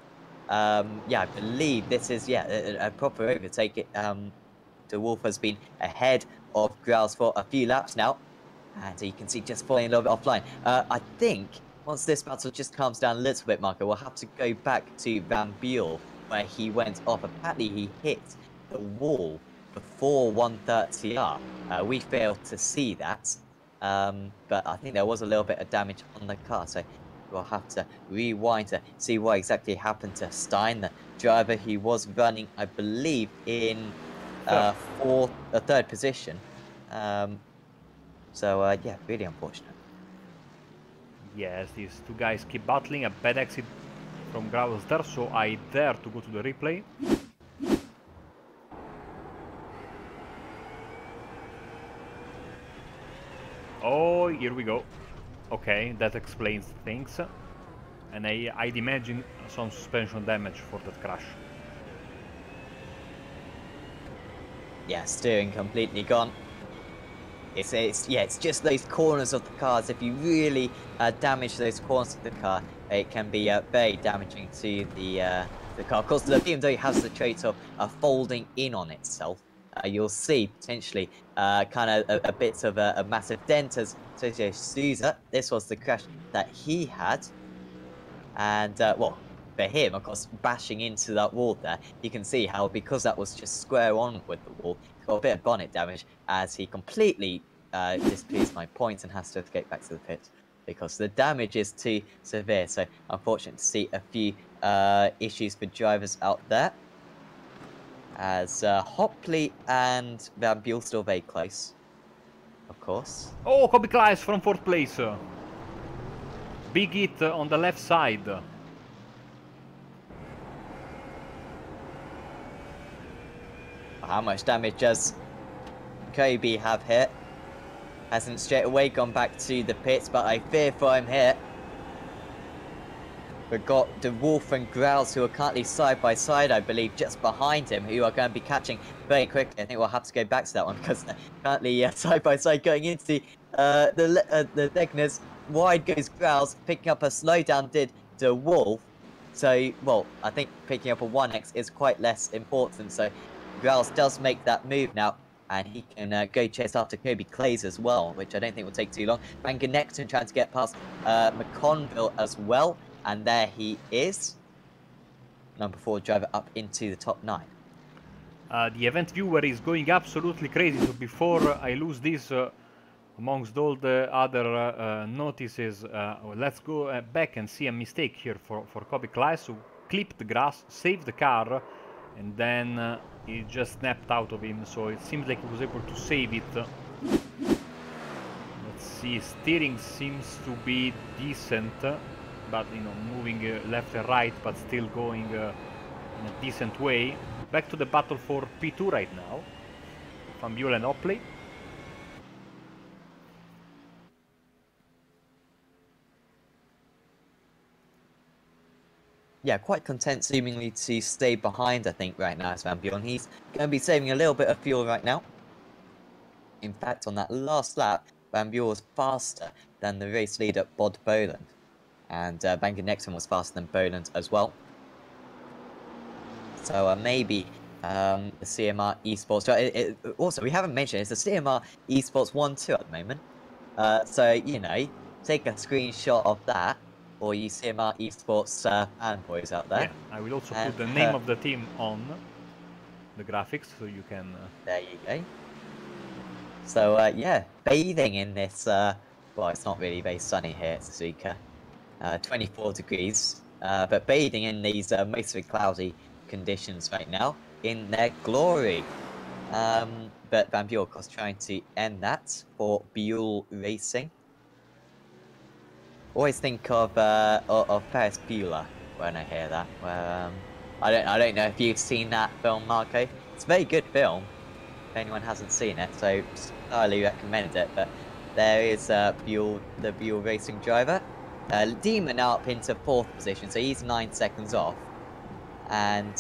Yeah, I believe this is a proper overtake. The Wolf has been ahead of Growl's for a few laps now. And you can see just falling a little bit offline. I think once this battle just calms down a little bit, Marco, we'll have to go back to Van Buell, where he went off. Apparently, he hit the wall before 130R. We failed to see that, but I think there was a little bit of damage on the car, so we'll have to rewind to see what exactly happened to Stein, the driver. He was running, I believe, in third position. Yeah, really unfortunate. Yes, these two guys keep battling. A bad exit from Gravels there, so I dare to go to the replay. Oh, here we go. Okay, that explains things. And I'd imagine some suspension damage for that crash. Yeah, steering completely gone. It's just those corners of the cars. If you really damage those corners of the car, it can be very damaging to the car. Of course, the BMW has the trait of folding in on itself. You'll see potentially kind of a bit of a massive dent as Sergio Souza. This was the crash that he had, and well, for him, of course, bashing into that wall there, you can see how, because that was just square on with the wall, he's got a bit of bonnet damage as he completely displeased my points and has to escape back to the pit because the damage is too severe. So unfortunate to see a few issues for drivers out there, as Hopley and Van Buell still very close, of course. Oh, Kobe Klaes from 4th place. Big hit on the left side. How much damage does Kobe have hit? Hasn't straight away gone back to the pits, but I fear for him here. We've got the Wolf and Growls, who are currently side by side, I believe, just behind him, who are going to be catching very quickly. I think we'll have to go back to that one because they're currently side by side going into the Degners. Wide goes Growls, picking up a slowdown did the Wolf. So, well, I think picking up a 1x is quite less important. So Growls does make that move now, and he can go chase after Kobe Clays as well, which I don't think will take too long. Bangor Nexton trying to get past McConville as well, and there he is. Number 4 driver up into the top 9. The event viewer is going absolutely crazy, so before I lose this amongst all the other notices, let's go back and see a mistake here for Kobe Klaes, who clipped the grass, saved the car, and then it just snapped out of him, so it seems like he was able to save it. Let's see, steering seems to be decent, but you know, moving left and right, but still going in a decent way. Back to the battle for P2 right now. Van Buell and Opley. Yeah, quite content seemingly to stay behind, I think, right now as Van Buell. He's going to be saving a little bit of fuel right now. In fact, on that last lap, Van Buell was faster than the race leader, Bod Boland. And Bangor Nexton was faster than Boland as well. So maybe the CMR Esports... also, we haven't mentioned, it's the CMR Esports 1-2 at the moment. So, you know, take a screenshot of that. Or you CMR Esports fanboys out there. Yeah, I will also put the name of the team on the graphics so you can... There you go. So, yeah, bathing in this... well, it's not really very sunny here at Suzuka. 24 degrees. But bathing in these mostly cloudy conditions right now in their glory. But Van Buell, of course, trying to end that for Buell Racing. Always think of Ferris Bueller when I hear that. Where I don't know if you've seen that film, Marco. It's a very good film. If anyone hasn't seen it, so highly recommend it. But there is Buell, the Buell Racing driver. Demon now up into 4th position, so he's 9 seconds off. And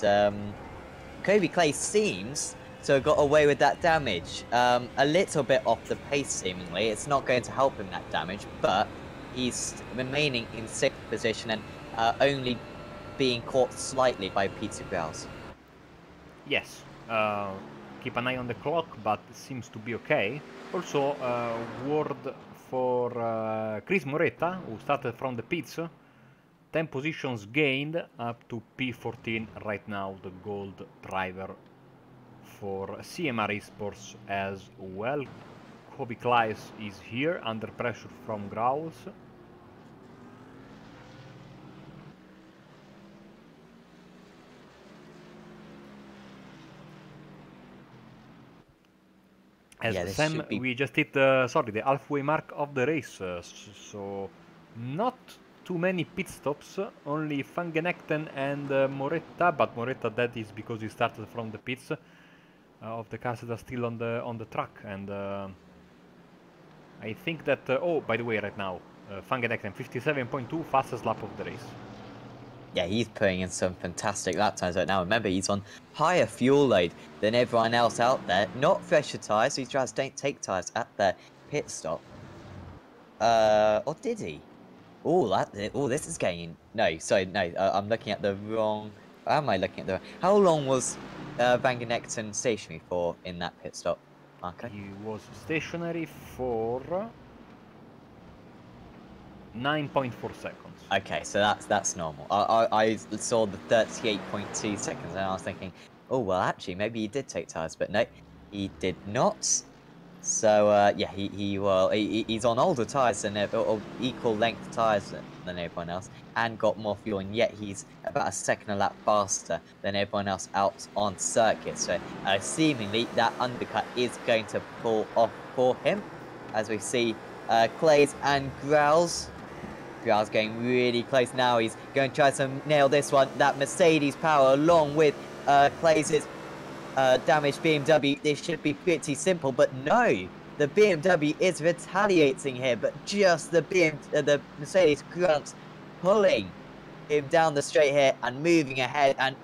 Kobe Clay seems to have got away with that damage. A little bit off the pace, seemingly. It's not going to help him, that damage, but he's remaining in 6th position and only being caught slightly by Peter Grouse. Yes, keep an eye on the clock, but it seems to be okay. Also, word for Chris Moretta, who started from the pits. 10 positions gained up to P14 right now, the gold driver for CMR Esports as well. Kobe Klaes is here under pressure from Growls. As Yeah, Sam, we just hit the halfway mark of the race, so not too many pit stops, only Van Genegten and Moretta, but Moretta, that is because he started from the pits of the cars that are still on the track, and I think that, oh, by the way, right now, Van Genegten 57.2, fastest lap of the race. Yeah, he's putting in some fantastic lap times right now. Remember, he's on higher fuel load than everyone else out there. Not fresher tyres, so he tries to take tyres at the pit stop. Or did he? Oh, this is getting... No, sorry, no, I'm looking at the wrong... How am I looking at the... How long was Van Genegten stationary for in that pit stop, Marco? He was stationary for 9.4 seconds. Okay, so that's normal. I saw the 38.2 seconds and I was thinking, oh, well, actually, maybe he did take tyres, but no, he did not. So, yeah, he's on older tyres than or equal length tyres than everyone else and got more fuel, and yet he's about a second a lap faster than everyone else out on circuit. So, seemingly, that undercut is going to pull off for him, as we see Clays and Growls. Growl's getting really close now. He's going to try to nail this one. That Mercedes power along with Clays' damaged BMW. This should be pretty simple, but no. The BMW is retaliating here, but just the Mercedes grunts pulling him down the straight here and moving ahead, and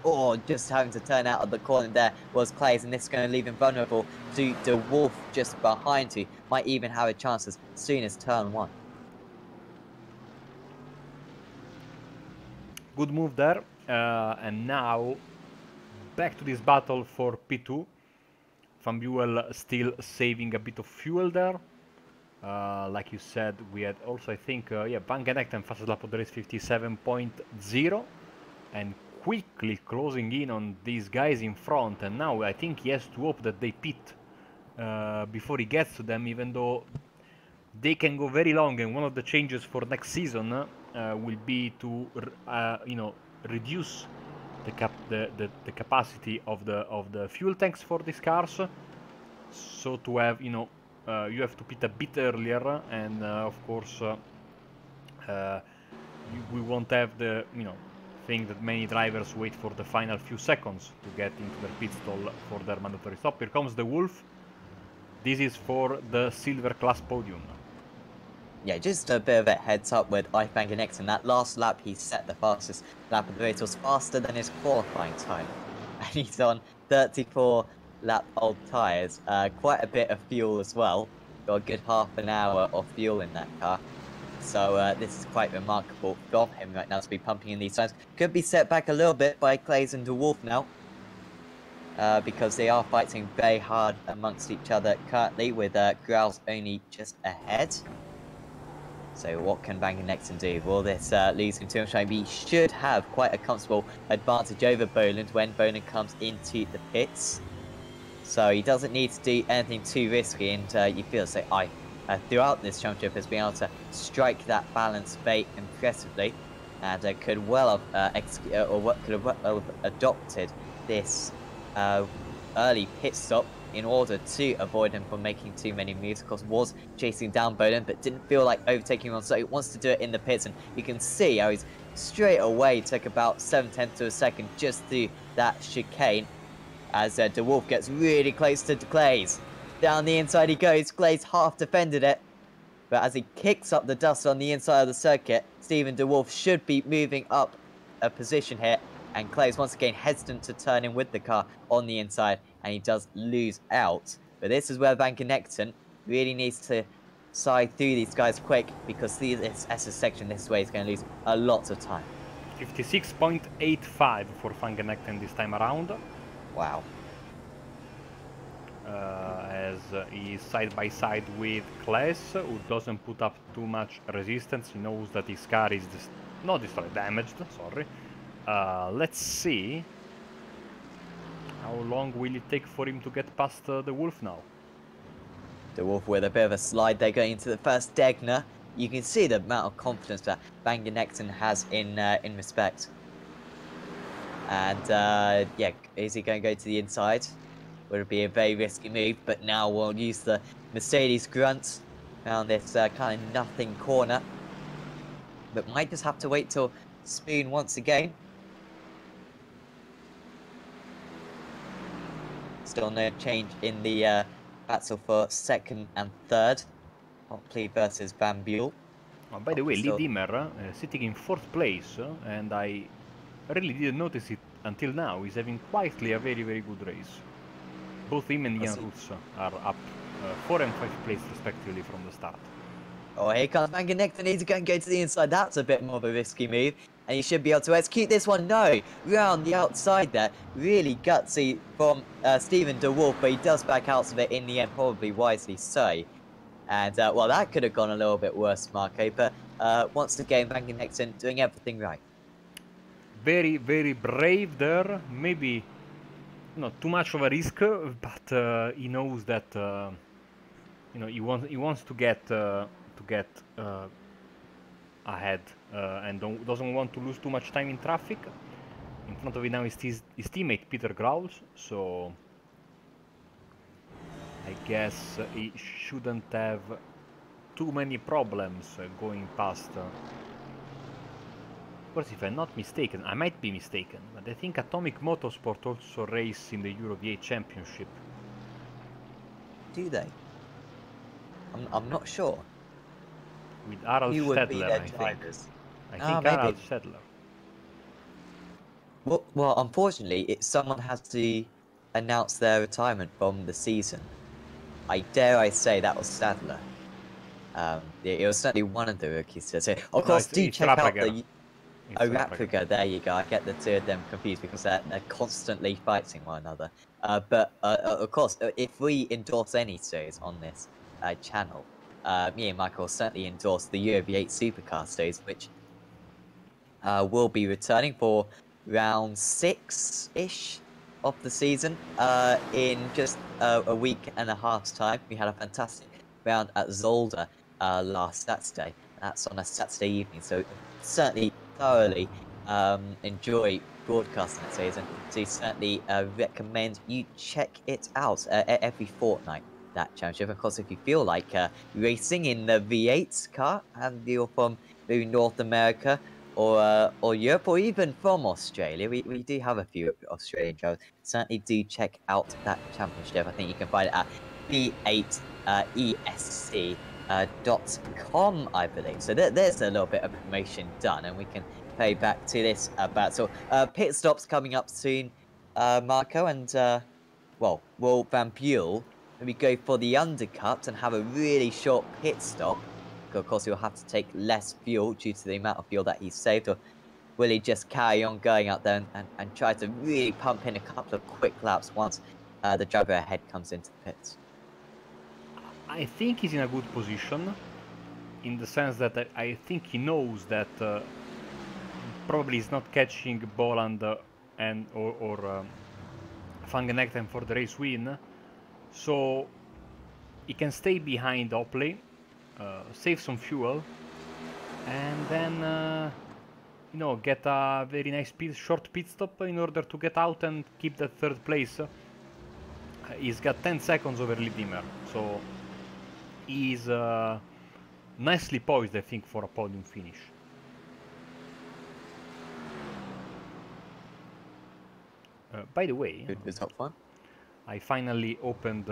just having to turn out of the corner there was Clays, and this is going to leave him vulnerable to the Wolf just behind, who might even have a chance as soon as turn 1. Good move there, and now back to this battle for P2. Van Buel still saving a bit of fuel there. Like you said, we had also, I think, Van Genegten fastest lap of the race 57.0, and quickly closing in on these guys in front. And now I think he has to hope that they pit before he gets to them, even though they can go very long. And one of the changes for next season will be to reduce the capacity of the fuel tanks for these cars, so to have you have to pit a bit earlier, and of course we won't have the thing that many drivers wait for the final few seconds to get into their pit stall for their mandatory stop. Here comes the Wolf. This is for the silver class podium. Yeah, just a bit of a heads up with Van Genegten. That last lap he set the fastest lap of the race, was faster than his qualifying time. And he's on 34 lap old tyres. Quite a bit of fuel as well. Got a good half an hour of fuel in that car. So this is quite remarkable from him right now to be pumping in these times. Could be set back a little bit by Clays and DeWolf now. Because they are fighting very hard amongst each other currently, with Growls only just ahead. So what can Van Genegten do? Will this lose him too much time? He should have quite a comfortable advantage over Boland when Boland comes into the pits. So he doesn't need to do anything too risky, and you feel so throughout this championship has been able to strike that balance very impressively, and could well have adopted this early pit stop in order to avoid him from making too many moves. Of course, was chasing down Boland, but didn't feel like overtaking him on, so he wants to do it in the pits, and you can see how he's straight away took about 7/10 of a second just through that chicane, as DeWolf gets really close to Clays. Down the inside he goes. Clays half defended it, but as he kicks up the dust on the inside of the circuit, Stephen DeWolf should be moving up a position here, and Clays once again hesitant to turn in with the car on the inside, and he does lose out. But this is where Van Genegten really needs to side through these guys quick, because this SS section, this is where he's going to lose a lot of time. 56.85 for Van Genegten this time around. Wow. as he is side by side with Klaes, who doesn't put up too much resistance. He knows that his car is not destroyed, damaged, sorry. Let's see how long will it take for him to get past the Wolf now. The Wolf with a bit of a slide there going into the first Degner. You can see the amount of confidence that DynamiXX has in respect. And yeah, is he going to go to the inside? Would it be a very risky move? But now we'll use the Mercedes grunt around this kind of nothing corner. But might just have to wait till Spoon once again. Still no change in the battle for second and third. Hopley versus Van Buell. Oh, by the way, Lee Dimmer sitting in 4th place, and I really didn't notice it until now. He's having quietly a very, very good race. Both him and Jan Roots are up 4th and 5th place respectively from the start. Oh, here comes DynamiXX, and he's going to go to the inside. That's a bit more of a risky move, and he should be able to execute this one. No, round the outside there. Really gutsy from Stephen de Wolf, but he does back out of it in the end, probably wisely so. And, well, that could have gone a little bit worse, Marco, but once again, DynamiXX doing everything right. Very, very brave there. Maybe not too much of a risk, but he knows that you know, he wants to get ahead and doesn't want to lose too much time in traffic. In front of him now is his teammate Peter Grauls, so I guess he shouldn't have too many problems going past. Of course, if I'm not mistaken, I might be mistaken, but I think Atomic Motorsport also race in the Euro V8 Championship. Do they? I'm not sure. With Harald Stedler, I think. I think Harald Stedler. Well, unfortunately, someone has to announce their retirement from the season. I say that was Stadler. It was certainly one of the rookies. So, of course, do check out the... Oh, Rappliger, there you go. I get the two of them confused because they're constantly fighting one another. But, of course, if we endorse any series on this channel, me and Michael certainly endorse the Euro V8 Supercar series, which will be returning for round 6-ish of the season in just a week and a half's time. We had a fantastic round at Zolder last Saturday. That's on a Saturday evening, so certainly thoroughly enjoy broadcasting that season. So certainly recommend you check it out every fortnight, that championship. Of course, if you feel like racing in the V8 car and you're from maybe North America or Europe, or even from Australia, we do have a few Australian drivers. Certainly do check out that championship. I think you can find it at v8esc.com, I believe. So there's a little bit of information done, and we can play back to this battle. Pit stops coming up soon, Marco, and well, will Van Buell maybe go for the undercut and have a really short pit stop? Of course, he'll have to take less fuel due to the amount of fuel that he's saved, or will he just carry on going out there and try to really pump in a couple of quick laps once the driver ahead comes into the pits? I think he's in a good position, in the sense that I think he knows that probably he's not catching Boland or Van Genegten for the race win, so he can stay behind Hopley, save some fuel, and then you know, get a very nice short pit stop in order to get out and keep that 3rd place. He's got 10 seconds over Lee Dimmer, so he's nicely poised, I think, for a podium finish. By the way, Is that fun? I finally opened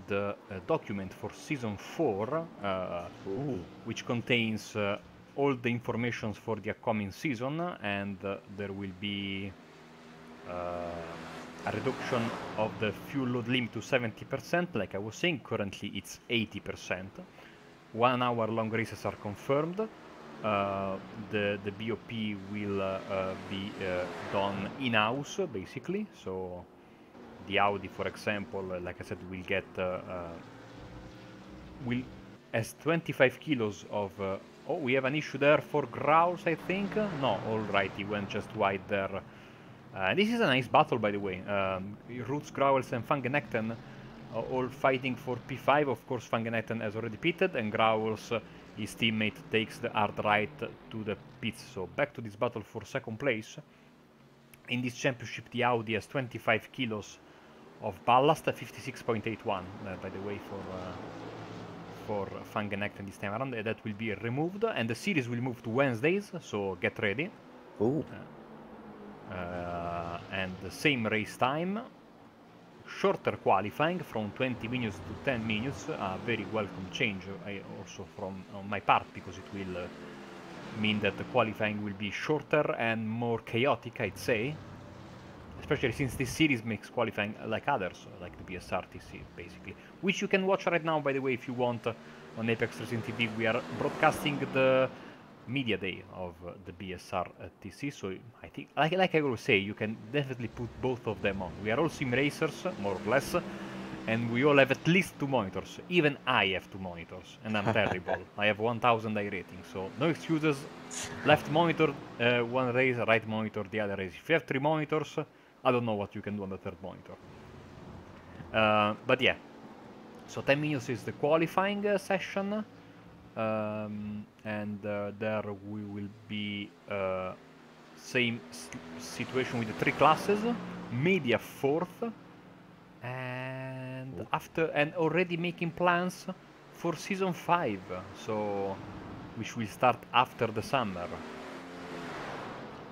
the document for Season 4, which contains all the information for the upcoming season, and there will be a reduction of the fuel load limit to 70%. Like I was saying, currently it's 80%. 1 hour long races are confirmed. The BOP will be done in-house, basically, so the Audi, for example, like I said, will get will has 25 kilos of. Oh, we have an issue there for Growls, I think. No, all right, he went just wide there. This is a nice battle, by the way. Roots, Growls, and Fangenekten all fighting for P5. Of course, Fangenekten has already pitted, and Growls, his teammate, takes the hard right to the pits. So back to this battle for second place. In this championship, the Audi has 25 kilos of ballast, 56.81, by the way, for Fangenekten this time around. That will be removed, and the series will move to Wednesdays, so get ready. Ooh. And the same race time, shorter qualifying from 20 minutes to 10 minutes, a very welcome change also from on my part, because it will mean that the qualifying will be shorter and more chaotic, I'd say, especially since this series makes qualifying like others, like the BSRTC basically, which you can watch right now, by the way, if you want, on ApexRacingTV. We are broadcasting the media day of the BSRTC, so I think, like I always say, you can definitely put both of them on. We are all sim racers, more or less, and we all have at least 2 monitors. Even I have 2 monitors, and I'm terrible. I have 1000 I rating, so no excuses. Left monitor one race, right monitor the other race. If you have 3 monitors, I don't know what you can do on the 3rd monitor. But yeah, so 10 minutes is the qualifying session. And there we will be same situation with the 3 classes, maybe a 4th, and already making plans for season 5, so which will start after the summer.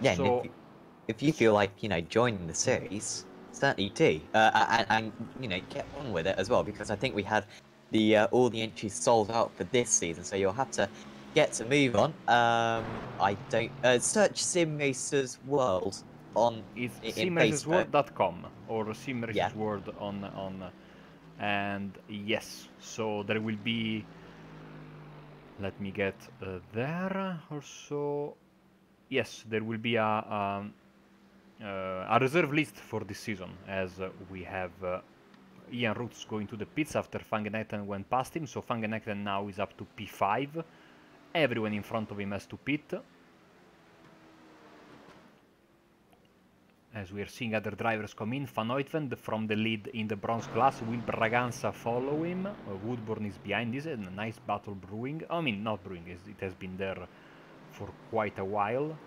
Yeah, so, and if you feel like, you know, joining the series, certainly do, and you know, get on with it as well, because I think we had all the entries sold out for this season, so you'll have to get to move on. I don't search Sim Racers World on it's in Facebook. simracersworld.com or simracersworld on and yes, so there will be, let me get there also. Yes, there will be a reserve list for this season, as we have Ian Roots going to the pits after Fangenekten went past him, so Fangenekten now is up to P5. Everyone in front of him has to pit. As we are seeing other drivers come in, Van Oitven from the lead in the bronze class, Will Braganza follow him, Woodburn is behind. This is a nice battle brewing. I mean, not brewing, it has been there for quite a while.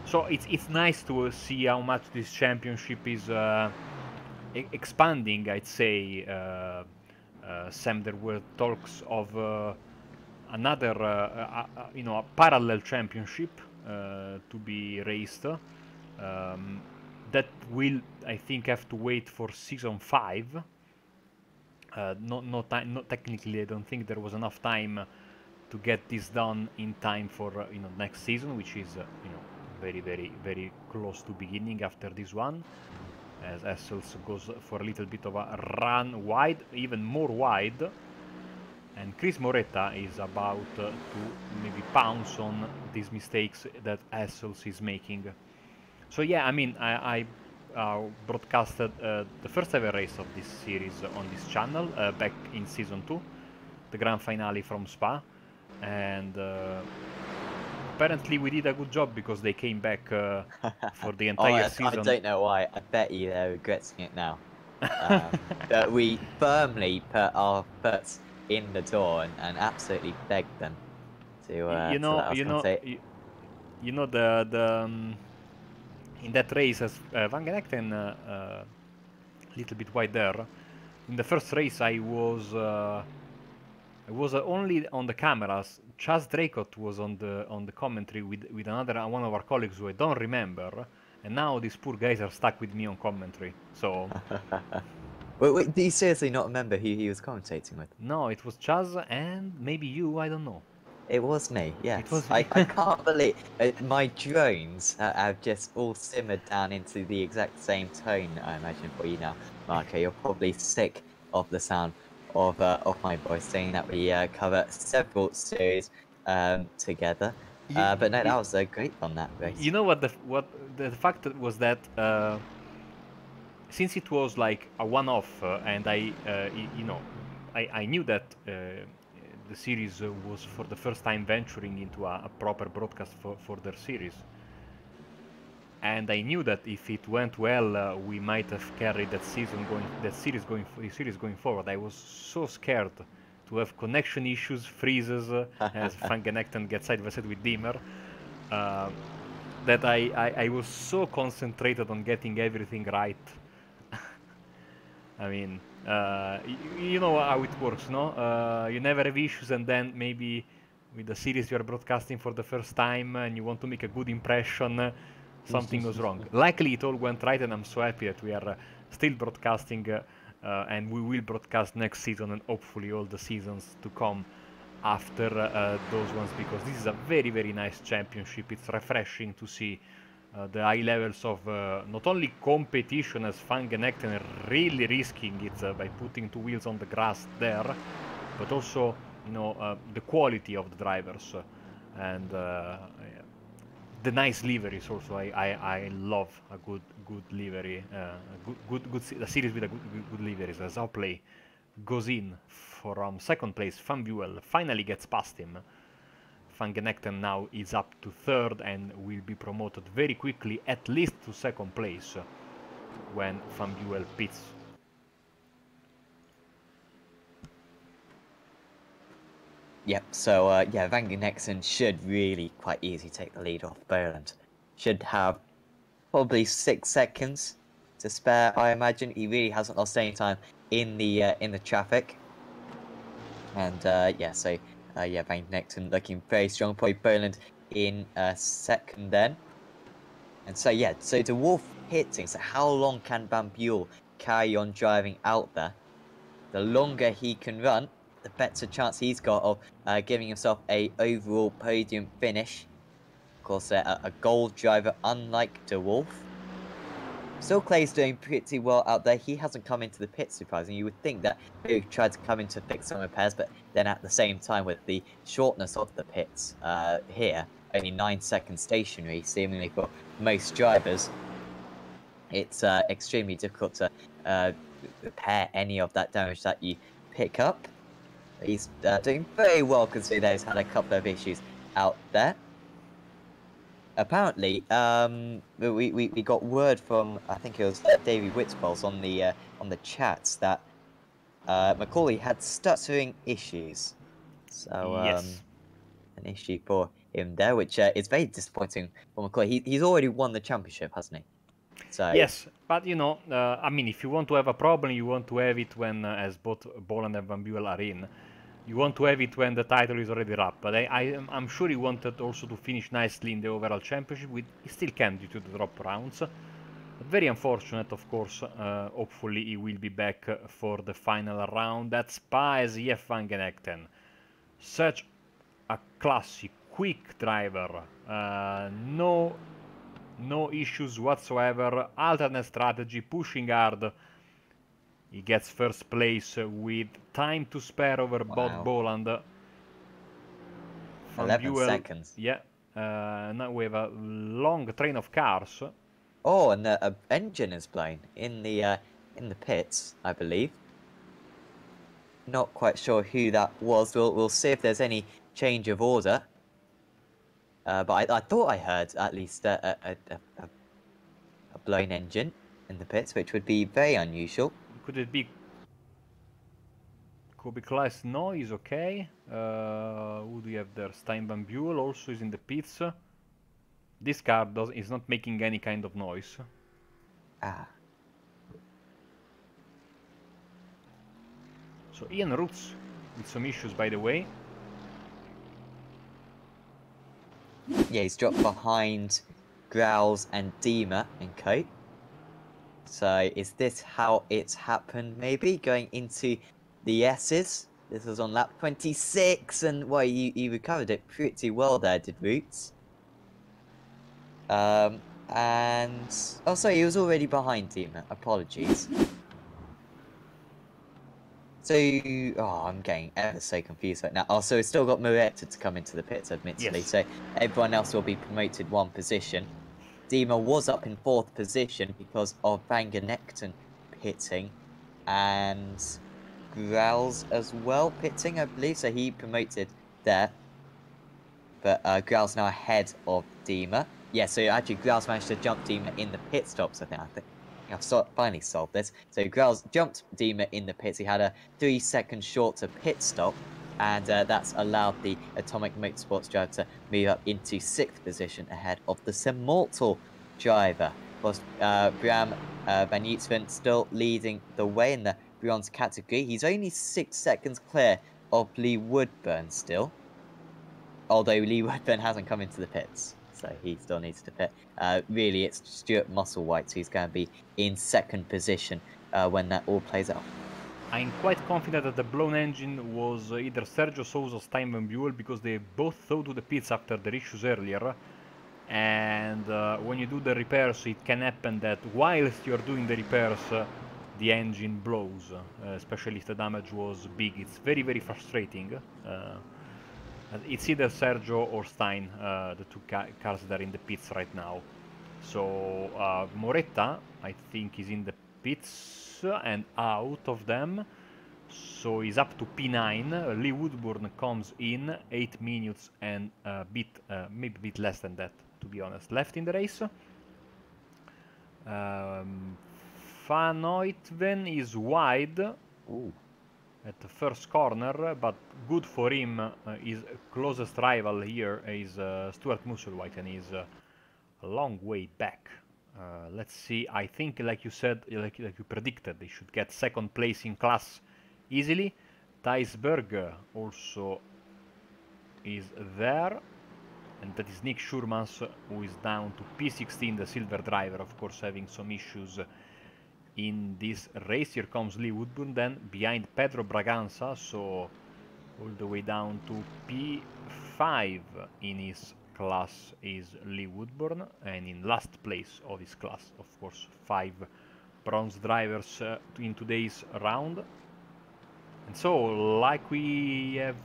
So it's nice to see how much this championship is expanding, I'd say. Sam, there were talks of another, you know, a parallel championship to be raced. That will, I think, have to wait for season 5. Not technically, I don't think there was enough time to get this done in time for you know, next season, which is you know, very, very, very close to beginning after this one, as Essels goes for a little bit of a run wide, even more wide, and Chris Moretta is about to maybe pounce on these mistakes that Essels is making. So yeah, I mean, I broadcasted the first ever race of this series on this channel back in season 2, the grand finale from Spa, and apparently we did a good job, because they came back for the entire season. I don't know why. I bet you they're regretting it now. That we firmly put our butts in the door and absolutely begged them to. You know the in that race, as Vangenekten a little bit wide there. In the first race, I was only on the cameras. Chaz Dracot was on the commentary with another one of our colleagues who I don't remember, and now these poor guys are stuck with me on commentary. So. Wait, do you seriously not remember who he was commentating with? No, it was Chaz and maybe you. I don't know. It was me, yes. It was I can't believe my drones have just all simmered down into the exact same tone, I imagine, for you now. Marco, you're probably sick of the sound of my voice, saying that we cover several series together. But no, that was great on that race. You know what the fact was that since it was like a one-off, and you know, I knew that the series was for the first time venturing into a proper broadcast for their series. And I knew that if it went well, we might have carried that series going forward. I was so scared to have connection issues, freezes, as Van Genekten gets side by side with Dimmer, that I was so concentrated on getting everything right. I mean, you know how it works, no? You never have issues, and then maybe with the series you are broadcasting for the first time and you want to make a good impression, something goes wrong. Luckily, it all went right, and I'm so happy that we are still broadcasting, and we will broadcast next season and hopefully all the seasons to come after those ones, because this is a very, very nice championship. It's refreshing to see the high levels of not only competition, as Van Genekten really risking it by putting two wheels on the grass there, but also, you know, the quality of the drivers and the nice liveries. Also, I love a good livery, a series with a good liveries. As Zauplay goes in from second place, Van Buel finally gets past him. Van Genekten now is up to third and will be promoted very quickly, at least to second place, when Van Buel pits. Yep, so yeah, Van Genekten should really quite easily take the lead off Boland. Should have probably 6 seconds to spare, I imagine. He really hasn't lost any time in the traffic. And yeah, so yeah, Van Genekten looking very strong. Probably Boland in second then. And so yeah, so De Wolf hitting. So how long can Van Buel carry on driving out there? The longer he can run, the better chance he's got of giving himself a overall podium finish. Of course, a gold driver, unlike De Wolf. Still, Clay's doing pretty well out there. He hasn't come into the pit, surprisingly. You would think that he tried to come in to fix some repairs, but then at the same time, with the shortness of the pits here, only 9 seconds stationary, seemingly for most drivers, it's extremely difficult to repair any of that damage that you pick up. He's doing very well, considering that he's had a couple of issues out there. Apparently, we got word from, I think it was Davey Witzpulse on the chats, that Macaulay had stuttering issues. So Yes. an issue for him there, which is very disappointing for Macaulay. He's already won the championship, hasn't he? So Yes, but you know, I mean, if you want to have a problem, you want to have it when, as both Boland and Van Buel are in, you want to have it when the title is already wrapped. But I'm sure he wanted also to finish nicely in the overall championship. He still can due to the drop rounds. But very unfortunate, of course. Hopefully he will be back for the final round. That's Spa as EF Van Genekten. Such a classy, quick driver. No issues whatsoever. Alternate strategy, pushing hard. He gets first place with time to spare over Bob Boland. 11 seconds. Yeah. Now we have a long train of cars. Oh, and the engine is blown in the pits, I believe. Not quite sure who that was. We'll see if there's any change of order. But I thought I heard at least a blown engine in the pits, which would be very unusual. Could it be Kobe Klaes? No, he's okay. Who do you have there? Stein Van Buel also is in the pits. This car is not making any kind of noise. Ah. So Ian Roots with some issues, by the way. Yeah, he's dropped behind Growls and Dima and Cope. So is this how it's happened, maybe? Going into the S's? This was on lap 26, and well, you recovered it pretty well there, did Roots. And... oh, sorry, he was already behind Dima. Apologies. So, oh, I'm getting ever so confused right now. Oh, so we've still got Moretta to come into the pits, admittedly. Yes. So everyone else will be promoted one position. Dima was up in 4th position because of Van Genekten pitting, and Growls as well pitting, I believe. So he promoted there. But Growl's now ahead of Dima. Yeah, so actually Growl's managed to jump Dima in the pit stops, I think. I've finally solved this. So Growl's jumped Dima in the pits. He had a 3-second shorter pit stop, and that's allowed the Atomic Motorsports driver to move up into 6th position ahead of the Simortal driver. Of course, Bram Van Utsven still leading the way in the bronze category. He's only 6 seconds clear of Lee Woodburn still. Although Lee Woodburn hasn't come into the pits, so he still needs to pit. Really, it's Stuart Musselwhite who's going to be in 2nd position when that all plays out. I'm quite confident that the blown engine was either Sergio Sousa's time and Buell, because they both thought to the pits after their issues earlier. And when you do the repairs, it can happen that whilst you're doing the repairs, the engine blows, especially if the damage was big. It's very, very frustrating. It's either Sergio or Stein, the two cars that are in the pits right now. So Moretta, I think, is in the pits and out of them. So he's up to P9. Lee Woodburn comes in 8 minutes and maybe a bit less than that, to be honest, left in the race. Van Oitven is wide. Ooh. At the first corner, but good for him. His closest rival here is Stuart Musselwhite, and he's a long way back. Let's see. I think, like you said, like you predicted, they should get 2nd place in class easily. Thijsberg also is there, and that is Nick Schurmans, who is down to P16, the silver driver, of course, having some issues in this race. Here comes Lee Woodburn then behind Pedro Braganza, so all the way down to P5 in his class is Lee Woodburn, and in last place of his class, of course, 5 bronze drivers in today's round. And so, like we have...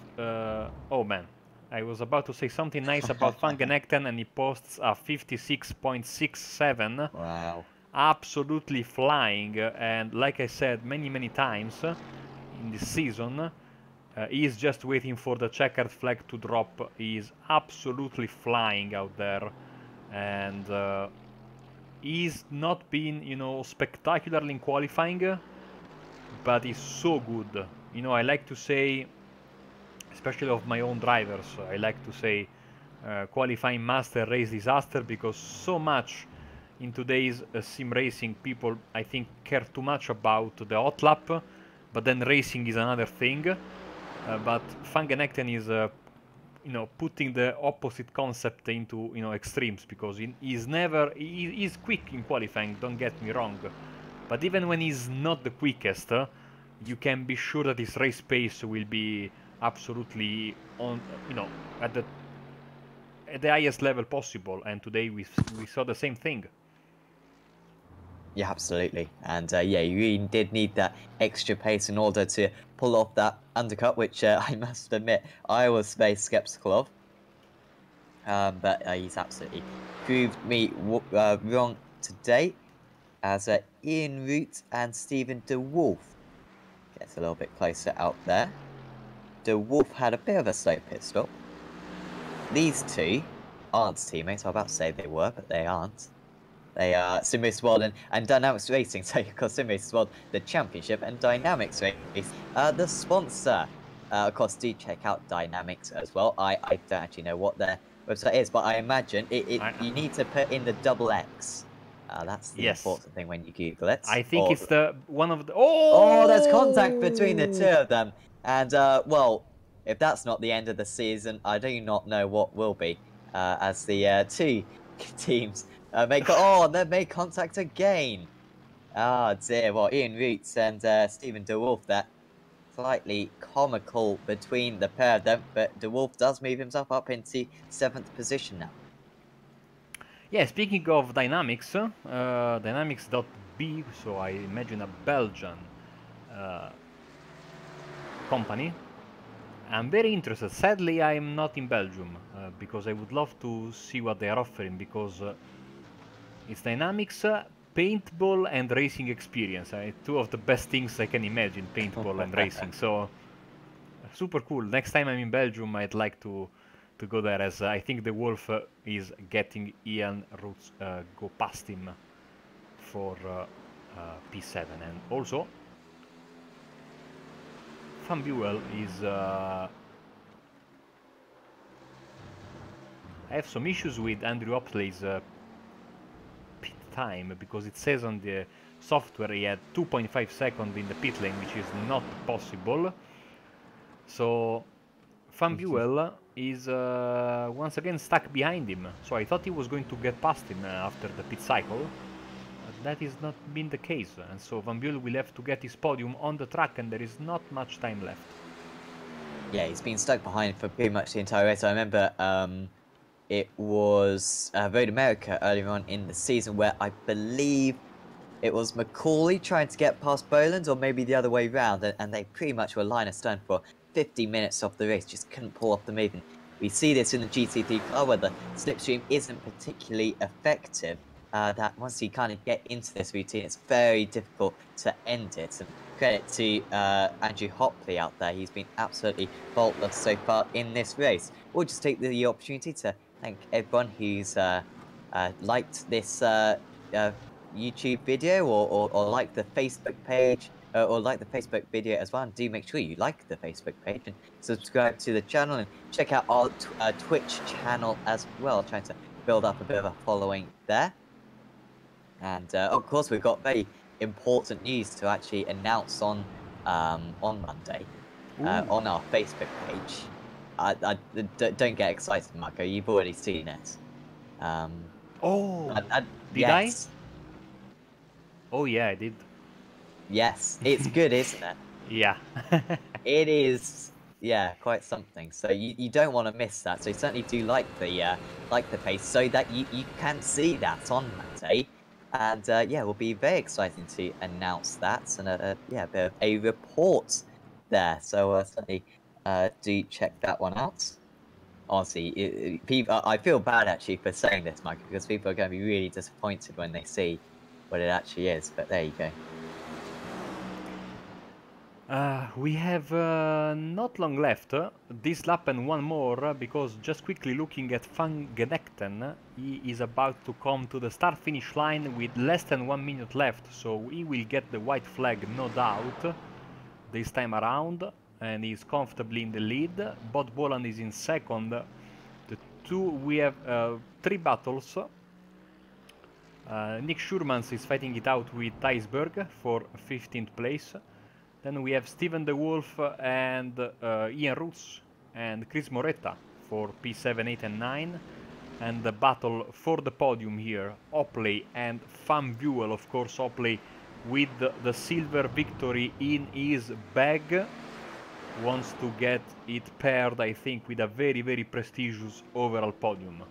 oh man, I was about to say something nice about Van Genekten, and he posts a 56.67. Wow. Absolutely flying, and like I said many times in this season, he is just waiting for the checkered flag to drop. He is absolutely flying out there, and he's not been, you know, spectacularly in qualifying, but he's so good. You know, I like to say, especially of my own drivers, I like to say qualifying master, race disaster, because so much in today's sim racing, people, I think, care too much about the hot lap, but then racing is another thing. But Van Genekten is, you know, putting the opposite concept into, you know, extremes, because he's quick in qualifying, don't get me wrong, but even when he's not the quickest, you can be sure that his race pace will be absolutely on, you know, at the highest level possible. And today we saw the same thing. Yeah, absolutely. And yeah, you really did need that extra pace in order to pull off that undercut, which I must admit I was very skeptical of. But he's absolutely proved me wrong today, as Ian Root and Stephen DeWolf gets a little bit closer out there. DeWolf had a bit of a slow pit stop. These two aren't teammates. I was about to say they were, but they aren't. They are Simracersworld and DynamiXX Racing. So, of course, Simracersworld, the championship, and DynamiXX Racing, the sponsor. Of course, do check out DynamiXX as well. I don't actually know what their website is, but I imagine you need to put in the XX. That's the important thing when you Google it. I think it's the one of the... Oh, there's contact between the two of them. And, well, if that's not the end of the season, I do not know what will be, as the two teams... they made contact again. Oh dear. Well, Ian Roots and Stephen DeWolf, that slightly comical between the pair of them, but DeWolf does move himself up into 7th position now. Yeah, speaking of DynamiXX, DynamiXX.B, so I imagine a Belgian company. I'm very interested. Sadly, I'm not in Belgium, because I would love to see what they are offering, because it's DynamiXX, paintball and racing experience. Two of the best things I can imagine, paintball and racing. So super cool. Next time I'm in Belgium, I'd like to go there, as I think the Wolf is getting Ian Roots go past him for P7. And also Van Buell is I have some issues with Andrew Opley's pit time, because it says on the software he had 2.5 seconds in the pit lane, which is not possible. So Van Buell is once again stuck behind him. So I thought he was going to get past him after the pit cycle. But that is not been the case, and so Van Buell will have to get his podium on the track, and there is not much time left. Yeah, he's been stuck behind for pretty much the entire race. I remember it was Road America earlier on in the season where I believe it was Macaulay trying to get past Boland, or maybe the other way round, and they pretty much were line astern for 50 minutes of the race, just couldn't pull off the movement. We see this in the GT3 car where the slipstream isn't particularly effective, that once you kind of get into this routine, it's very difficult to end it. And credit to Andrew Hopley out there, he's been absolutely faultless so far in this race. We'll just take the opportunity to thank everyone who's liked this YouTube video, or like the Facebook page, or like the Facebook video as well. And do make sure you like the Facebook page and subscribe to the channel, and check out our Twitch channel as well, trying to build up a bit of a following there. And of course, we've got very important news to actually announce on Monday on our Facebook page. Don't get excited, Marco. You've already seen it. Did I? Oh yeah, I did. Yes, it's good, isn't it? Yeah. It is, yeah, quite something. So you don't want to miss that. So certainly do like the pace, so that you can see that on Monday. And yeah, it will be very exciting to announce that, and yeah, a bit of a report there. So certainly do check that one out. Honestly, people, I feel bad actually for saying this, Michael, because people are going to be really disappointed when they see what it actually is. But there you go. We have not long left. This lap and one more, because just quickly looking at Van Genechten, he is about to come to the start-finish line with less than 1 minute left, so he will get the white flag, no doubt, this time around, and he's comfortably in the lead. Bot Boland is in second. We have 3 battles. Nick Schurmans is fighting it out with Theisberg for 15th place. Then we have Steven de Wolf and Ian Roots and Chris Moretta for P7, 8 and 9. And the battle for the podium here, Opley and Van Buell. Of course, Opley with the silver victory in his bag wants to get it paired, I think, with a very, very prestigious overall podium.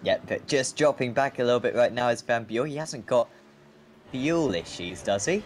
Yeah, but just dropping back a little bit right now is Van Buell. He hasn't got fuel issues, does he?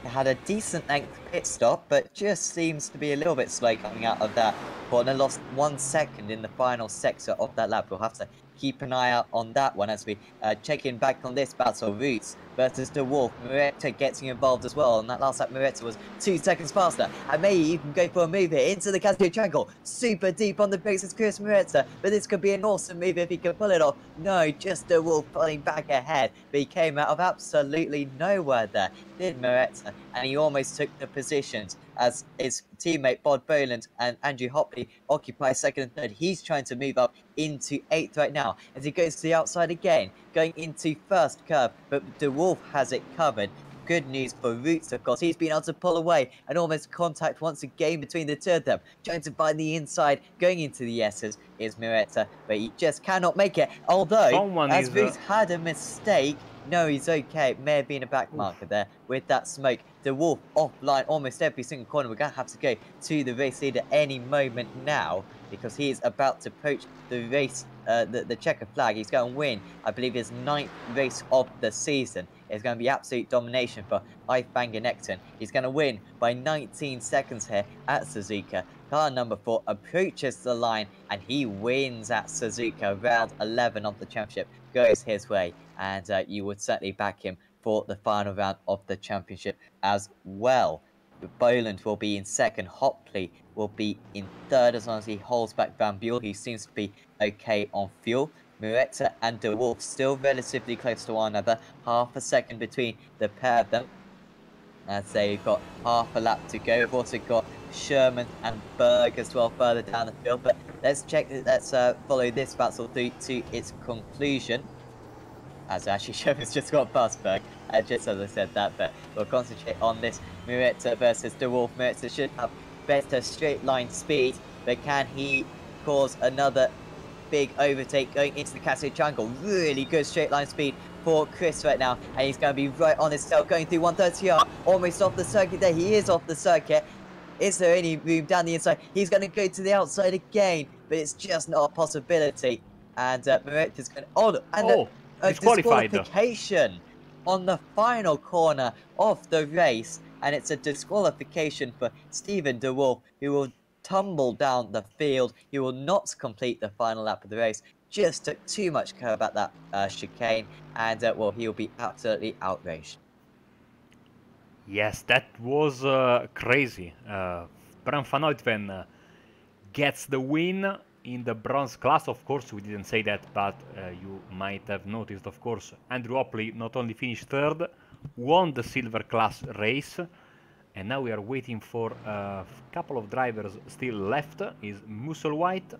Had a decent length pit stop, but just seems to be a little bit slow coming out of that corner. Lost 1 second in the final sector of that lap. We'll have to keep an eye out on that one as we check in back on this battle. Roots versus De Wolf. Moretta getting involved as well. And that last lap, Moretta was 2 seconds faster. And maybe you can go for a move here into the Casio Triangle. Super deep on the brakes is Chris Moretta. But this could be an awesome move if he can pull it off. No, just De Wolf pulling back ahead. But he came out of absolutely nowhere there. Did Moretta. And he almost took the positions as his teammate Bod Boland and Andrew Hopley occupy second and third. He's trying to move up into 8th right now as he goes to the outside again, going into first curve, but De Wolf has it covered. Good news for Roots, of course. He's been able to pull away and almost contact once again between the two of them. Trying to find the inside, going into the S's is Moretta, but he just cannot make it. Although, Roots had a mistake. No, he's okay. It may have been a back marker there with that smoke. De Wolf offline almost every single corner. We're going to have to go to the race leader any moment now because he is about to approach the race, the checker flag. He's going to win, I believe, his 9th race of the season. It's going to be absolute domination for Van Genechten. He's going to win by 19 seconds here at Suzuka. Car number 4 approaches the line and he wins at Suzuka, round 11 of the championship. goes his way, and you would certainly back him for the final round of the championship as well. Boland will be in second. Hopley will be in third as long as he holds back Van Buell, who seems to be okay on fuel. Mureta and De Wolf still relatively close to one another, half a second between the pair of them. As they've got half a lap to go. We've also got Sherman and Berg as well further down the field. But let's follow this battle through to its conclusion. As actually Sherman's just got past Berg, just as I said that, but we'll concentrate on this Mureta versus De Wolf. Mureta should have better straight line speed, but can he cause another big overtake going into the Casio Triangle? Really good straight line speed for Chris right now, and he's going to be right on his tail, going through 130R, almost off the circuit there. He is off the circuit. Is there any room down the inside? He's going to go to the outside again, but it's just not a possibility. And Mureta's going to... disqualification on the final corner of the race, and it's a disqualification for Stephen De Wolf, who will tumble down the field. He will not complete the final lap of the race. Just took too much care about that chicane, and well, he'll be absolutely outraged. Yes, that was crazy. Bram van Uitven gets the win in the bronze class. Of course, we didn't say that, but you might have noticed, of course, Andrew Hopley not only finished third, won the silver class race, and now we are waiting for a couple of drivers still left. Is Musselwhite.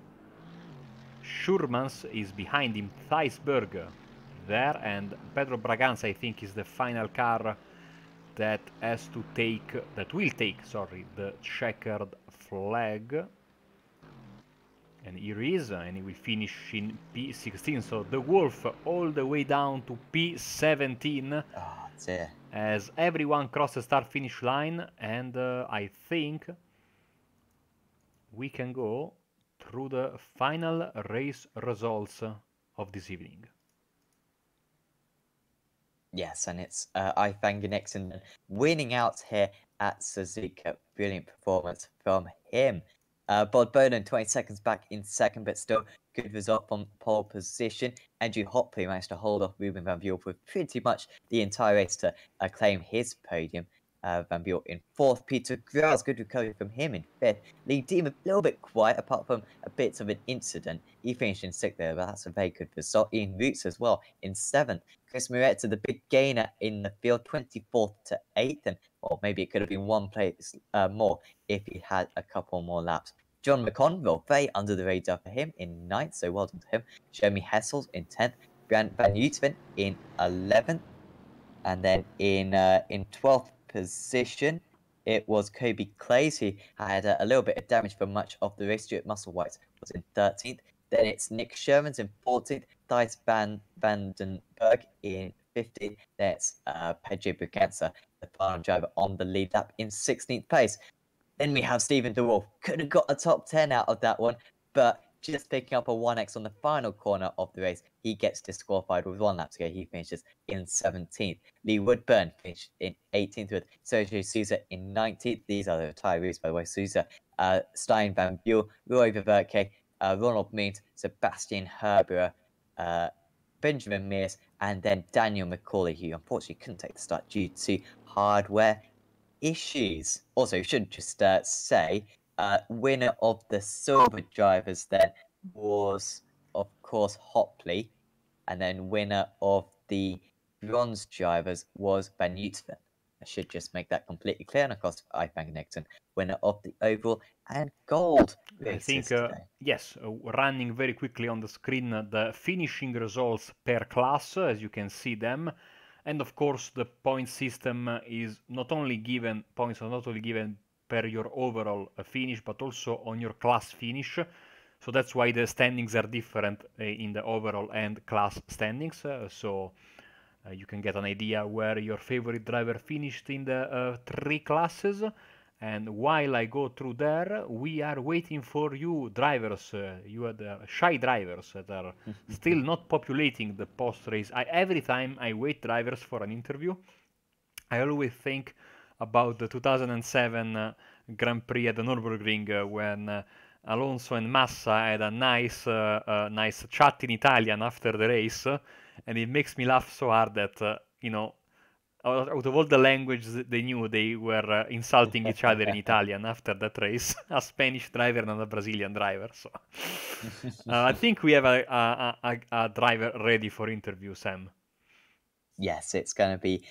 Schurmans is behind him, Theisberg there, and Pedro Braganza, I think, is the final car that will take the checkered flag. And here he is, and he will finish in P16. So the Wolf all the way down to P17. Oh, dear. As everyone crosses the start-finish line, and I think we can go through the final race results of this evening. Yes, and it's Ivan Nixon winning out here at Suzuka. Brilliant performance from him. Bob Boland 20 seconds back in second, but still good result from pole position. Andrew Hopley managed to hold off Ruben Van Buell for pretty much the entire race to claim his podium. Van Buell in fourth. Peter Graz, good recovery from him in fifth. Lee Deem a little bit quiet, apart from a bit of an incident. He finished in sixth there, but that's a very good result. Ian Roots as well in seventh. Chris Mureta, the big gainer in the field, 24th to 8th, and or maybe it could have been one place more if he had a couple more laps. John McConville, very under the radar for him in 9th, so well done to him. Jeremy Hessels in 10th. Brent Van Uytven in 11th. And then in 12th position, it was Kobe Clays, who had a little bit of damage for much of the race. Stuart Musselwhite was in 13th. Then it's Nick Sherman's in 14th. Thijs Vandenberg in 15th. Then it's Pedro Braganza, the final driver on the lead lap, in 16th place. Then we have Stephen De Wolf. Could have got a top 10 out of that one, but just picking up a 1x on the final corner of the race, he gets disqualified with 1 lap to go. He finishes in 17th. Lee Woodburn finished in 18th with Sergio Souza in 19th. These are the retirees, by the way. Souza, Stein Van Buell, Roy Verke, Ronald Means, Sebastian Herberer, Benjamin Mears, and then Daniel McCauley, who unfortunately couldn't take the start due to hardware issues. Also, you should just say, winner of the silver drivers then was, of course, Hopley, and then winner of the bronze drivers was Van Uytven. I should just make that completely clear. And of course, Ivan Nixon, winner of the overall and gold races. I think, yes, running very quickly on the screen the finishing results per class, as you can see them. And of course, the point system is not only given, points are not only given per your overall finish, but also on your class finish. So that's why the standings are different in the overall and class standings. You can get an idea where your favorite driver finished in the 3 classes. And while I go through there, we are waiting for you drivers. You are the shy drivers that are still not populating the post-race. Every time I wait drivers for an interview, I always think about the 2007 Grand Prix at the Nürburgring when Alonso and Massa had a nice chat in Italian after the race. and it makes me laugh so hard that out of all the languages they knew, they were insulting each other in Italian after that race. A Spanish driver and a Brazilian driver. So I think we have a driver ready for interview, Sam. Yes, it's going to be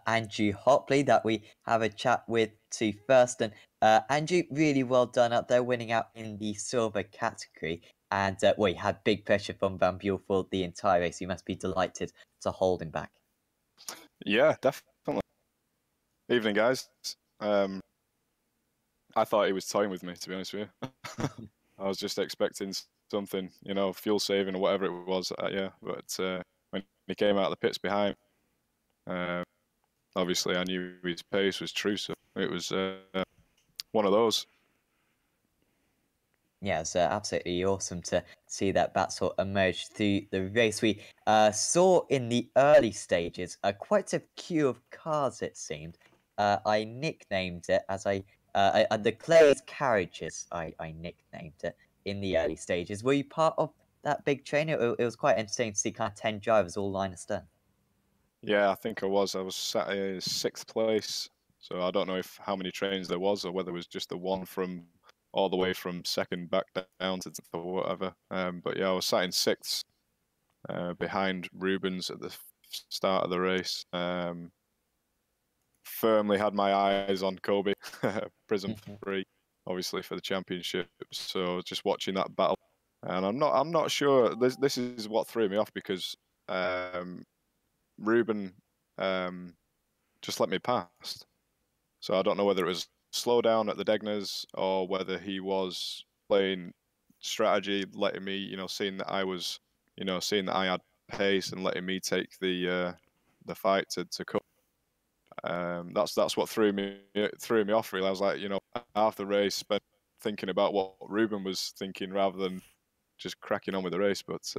Andrew Hopley that we have a chat with to first. And Andrew, really well done out there, winning out in the silver category. And well, you had big pressure from Van Buel for the entire race. You must be delighted to hold him back. Yeah, definitely. Evening, guys. I thought he was toying with me, to be honest with you. I was just expecting something, fuel saving or whatever it was. Yeah, but when he came out of the pits behind, obviously I knew his pace was true, so it was one of those. Yeah, it's absolutely awesome to see that battle emerge through the race. We saw in the early stages quite a queue of cars, it seemed. I nicknamed it as the Clay's Carriages, I nicknamed it in the early stages. Were you part of that big train? It was quite entertaining to see kind of 10 drivers all line astern. Yeah, I think I was. I was sat in 6th place, so I don't know how many trains there was or whether it was just the one from all the way from 2nd back down to 10th or whatever. But yeah, I was sat in 6th behind Rubens at the start of the race. Firmly had my eyes on Kobe, Prism 3, obviously for the championship. So just watching that battle, and I'm not sure. This is what threw me off because Ruben just let me past. So I don't know whether it was slow down at the Degners or whether he was playing strategy, letting me, seeing that I was, seeing that I had pace and letting me take the fight to cut. That's what threw me off really. I was like, half the race spent thinking about what Ruben was thinking rather than just cracking on with the race. But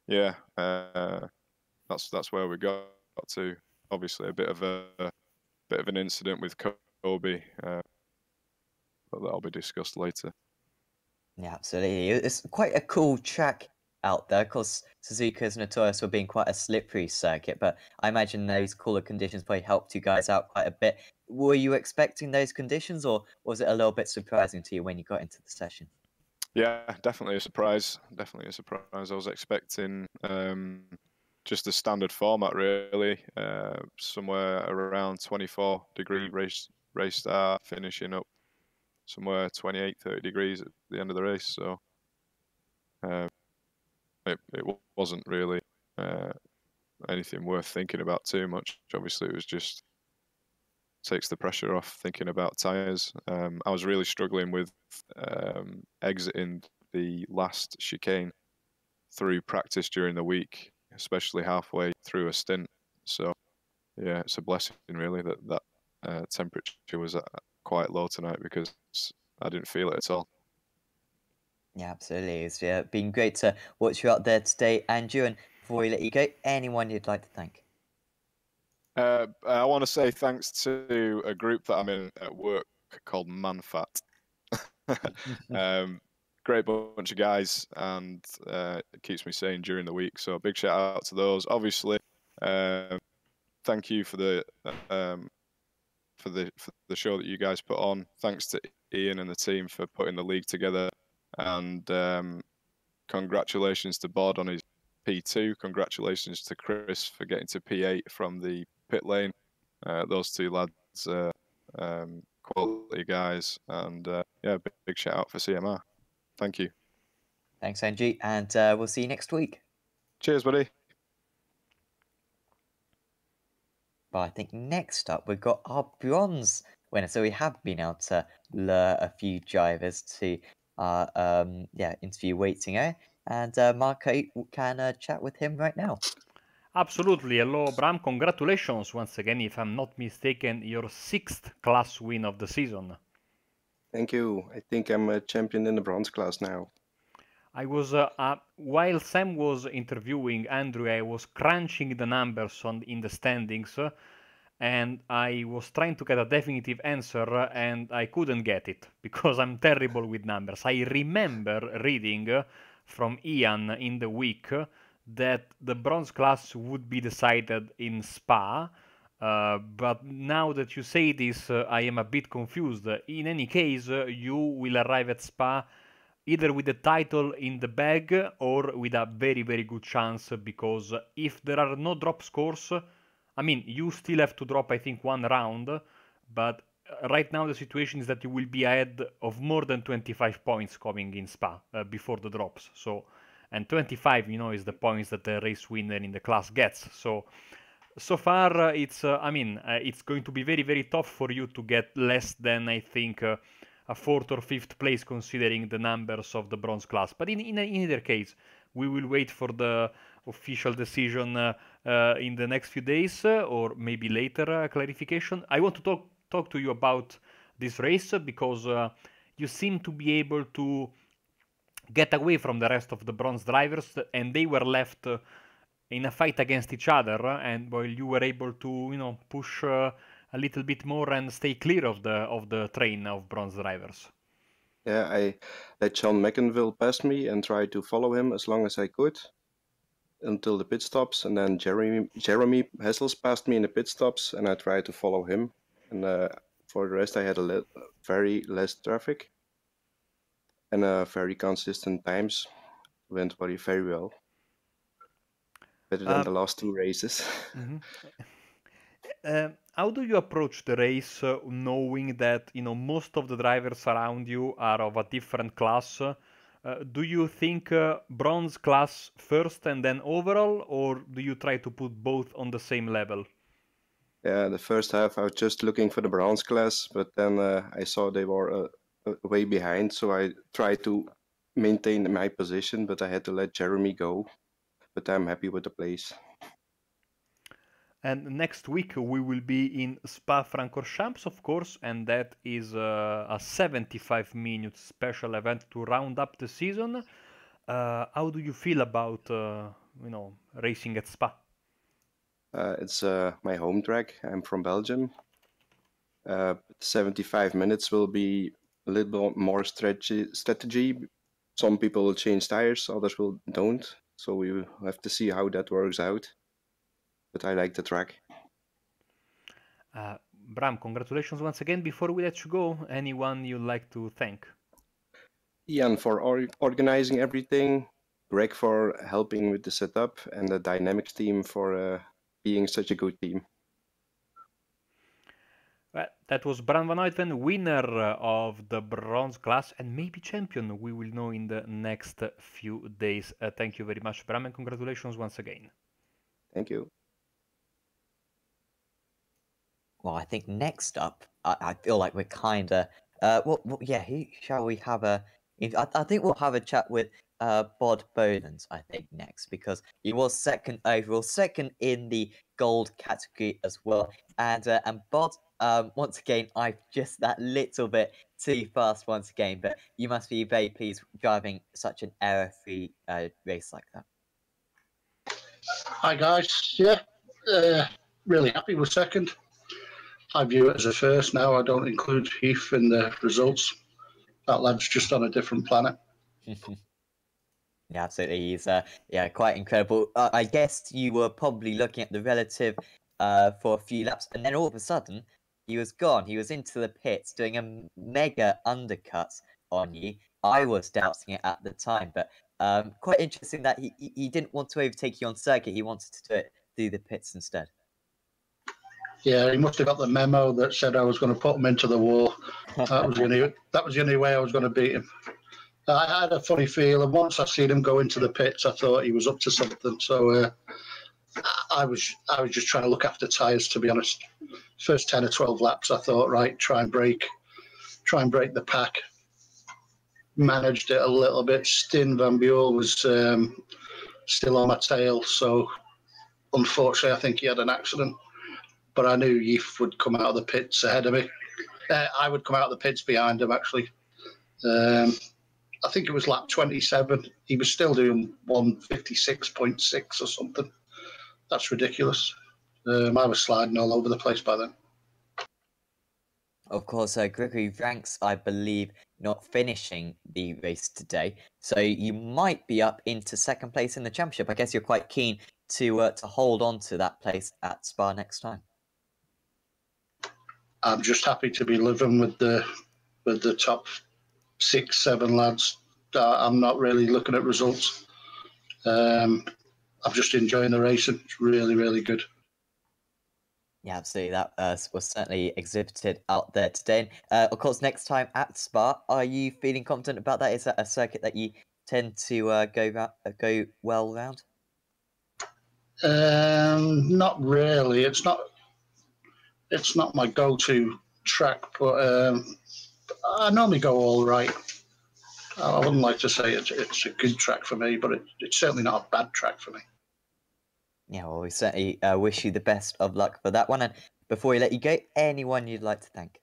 yeah, that's where we got to. Obviously, a bit of an incident with Kobe, but that'll be discussed later. Yeah, absolutely. It's quite a cool track out there. Of course, Suzuka is notorious for being quite a slippery circuit, but I imagine those cooler conditions probably helped you guys out quite a bit. Were you expecting those conditions, or was it a little bit surprising to you when you got into the session? Yeah, definitely a surprise. Definitely a surprise. I was expecting just a standard format, really. Somewhere around 24-degree race start, finishing up somewhere 28, 30 degrees at the end of the race. So it wasn't really anything worth thinking about too much. Obviously, it was just takes the pressure off thinking about tyres. I was really struggling with exiting the last chicane through practice during the week, especially halfway through a stint. So yeah, it's a blessing really that temperature was quite low tonight because I didn't feel it at all. Yeah, absolutely. It's been great to watch you out there today, Andrew. And before we let you go, anyone you'd like to thank? I want to say thanks to a group that I'm in at work called ManFat. Great bunch of guys, and it keeps me sane during the week. So big shout out to those. Obviously, thank you for the show that you guys put on. Thanks to Ian and the team for putting the league together, and congratulations to Bod on his P2. Congratulations to Chris for getting to P8 from the pit lane. Those two lads, quality guys, and yeah, big shout out for CMR. Thank you. Thanks, Andrew, and we'll see you next week. Cheers, buddy. But I think next up we've got our bronze winner. So we have been able to lure a few drivers to our interview waiting area, and Marco can chat with him right now. Absolutely. Hello, Bram. Congratulations once again. If I'm not mistaken, your 6th class win of the season. Thank you. I think I'm a champion in the bronze class now. I was while Sam was interviewing Andrew, I was crunching the numbers in the standings, and I was trying to get a definitive answer, and I couldn't get it because I'm terrible with numbers. I remember reading from Ian in the week that the bronze class would be decided in Spa. But now that you say this, I am a bit confused. In any case, you will arrive at Spa either with the title in the bag or with a very, very good chance, because if there are no drop scores, I mean, you still have to drop, I think, one round, but right now the situation is that you will be ahead of more than 25 points coming in Spa before the drops. So, and 25, is the points that the race winner in the class gets. So far, it's going to be very, very tough for you to get less than, I think, a fourth or fifth place, considering the numbers of the bronze class. But in either case, we will wait for the official decision in the next few days, or maybe later clarification. I want to talk to you about this race because you seem to be able to get away from the rest of the bronze drivers, and they were left in a fight against each other, and while you were able to push a little bit more and stay clear of the train of bronze drivers. Yeah, I let John McInville pass me and tried to follow him as long as I could until the pit stops, and then Jeremy Hessels passed me in the pit stops, and I tried to follow him. And for the rest, I had very less traffic and very consistent times. Went very well. Better than the last two races. Mm-hmm. How do you approach the race, knowing that most of the drivers around you are of a different class? Do you think bronze class first and then overall, or do you try to put both on the same level? Yeah, the first half I was just looking for the bronze class, but then I saw they were way behind, so I tried to maintain my position, but I had to let Jeremy go. But I'm happy with the place. And next week we will be in Spa-Francorchamps, of course, and that is a 75-minute special event to round up the season. How do you feel about racing at Spa? It's my home track. I'm from Belgium. 75 minutes will be a little bit more strategy. Some people will change tires, others don't. So we will have to see how that works out. But I like the track. Bram, congratulations once again. Before we let you go, anyone you'd like to thank? Ian for organizing everything, Greg for helping with the setup, and the Dynamics team for being such a good team. Well, that was Bram van Uytven, winner of the bronze class and maybe champion. We will know in the next few days. Thank you very much, Bram, and congratulations once again. Thank you. Well, I think next up, I feel like we're kind of, shall we have a, I think we'll have a chat with Bod Bowlands, I think, next, because he was second overall, second in the gold category as well. And Bod, once again, I've just that little bit too fast once again, but you must be very pleased driving such an error-free race like that. Hi guys, yeah, really happy with second. I view it as a first now. I don't include Heath in the results. That lad's just on a different planet. Yeah, absolutely. He's quite incredible. I guess you were probably looking at the relative for a few laps, and then all of a sudden he was gone. He was into the pits doing a mega undercut on you. I was doubting it at the time, but quite interesting that he didn't want to overtake you on circuit. He wanted to do it through the pits instead. Yeah, he must have got the memo that said I was going to put him into the wall. That was the only way I was going to beat him. I had a funny feel, and once I seen him go into the pits, I thought he was up to something. So I was just trying to look after tyres, to be honest. First 10 or 12 laps, I thought, right, try and break the pack. Managed it a little bit. Stin Van Buel was still on my tail, so unfortunately, I think he had an accident. But I knew Yif would come out of the pits ahead of me. I would come out of the pits behind him, actually. I think it was lap 27. He was still doing 156.6 or something. That's ridiculous. I was sliding all over the place by then. Of course, Gregory Ranks, I believe, not finishing the race today, so you might be up into second place in the championship. I guess you're quite keen to hold on to that place at Spa next time. I'm just happy to be living with the top 6, 7 lads. I'm not really looking at results. I'm just enjoying the racing. It's really, really good. Yeah, absolutely. That was certainly exhibited out there today. And, of course, next time at Spa, are you feeling confident about that? Is that a circuit that you tend to go well round? Not really. It's not my go-to track, but I normally go all right. I wouldn't like to say it's a good track for me, but it's certainly not a bad track for me. Yeah, well, we certainly wish you the best of luck for that one. And before we let you go, anyone you'd like to thank?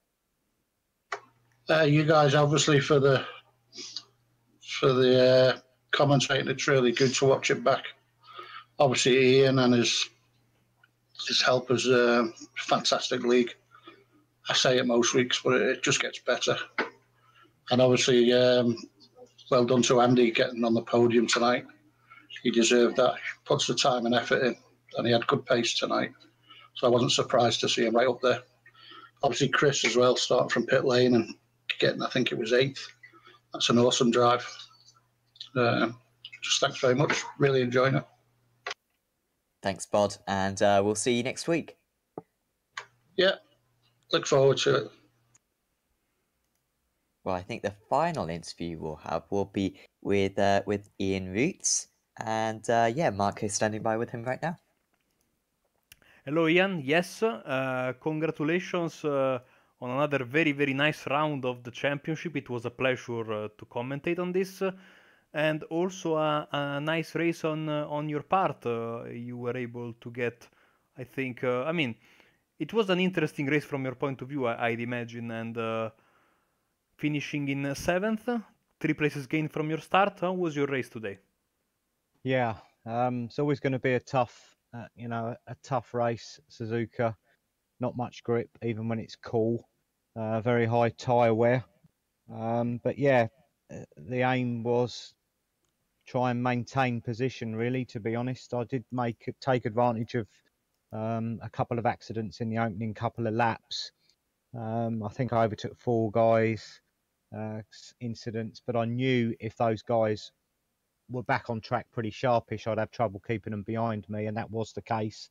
You guys, obviously, for the commentating. It's really good to watch it back. Obviously, Ian and his helpers, fantastic league. I say it most weeks, but it just gets better. And obviously, well done to Andy getting on the podium tonight. He deserved that. He puts the time and effort in, and he had good pace tonight. So I wasn't surprised to see him right up there. Obviously, Chris as well, starting from pit lane and getting, I think it was 8th. That's an awesome drive. Just thanks very much. Really enjoying it. Thanks, Bod, and we'll see you next week. Yeah, look forward to it. Well, I think the final interview we'll have will be with Ian Roots, and yeah, Marco's standing by with him right now. Hello, Ian. Yes, congratulations on another very, very nice round of the championship. It was a pleasure to commentate on this. And also a nice race on your part. You were able to get, I think, I mean, it was an interesting race from your point of view, I'd imagine, and finishing in 7th, 3 places gained from your start. How was your race today? Yeah, it's always going to be a tough, a tough race. Suzuka, not much grip, even when it's cool. Very high tyre wear. But yeah, the aim was try and maintain position. Really, to be honest, I did take advantage of a couple of accidents in the opening couple of laps. I think I overtook 4 guys, incidents, but I knew if those guys were back on track pretty sharpish, I'd have trouble keeping them behind me, and that was the case.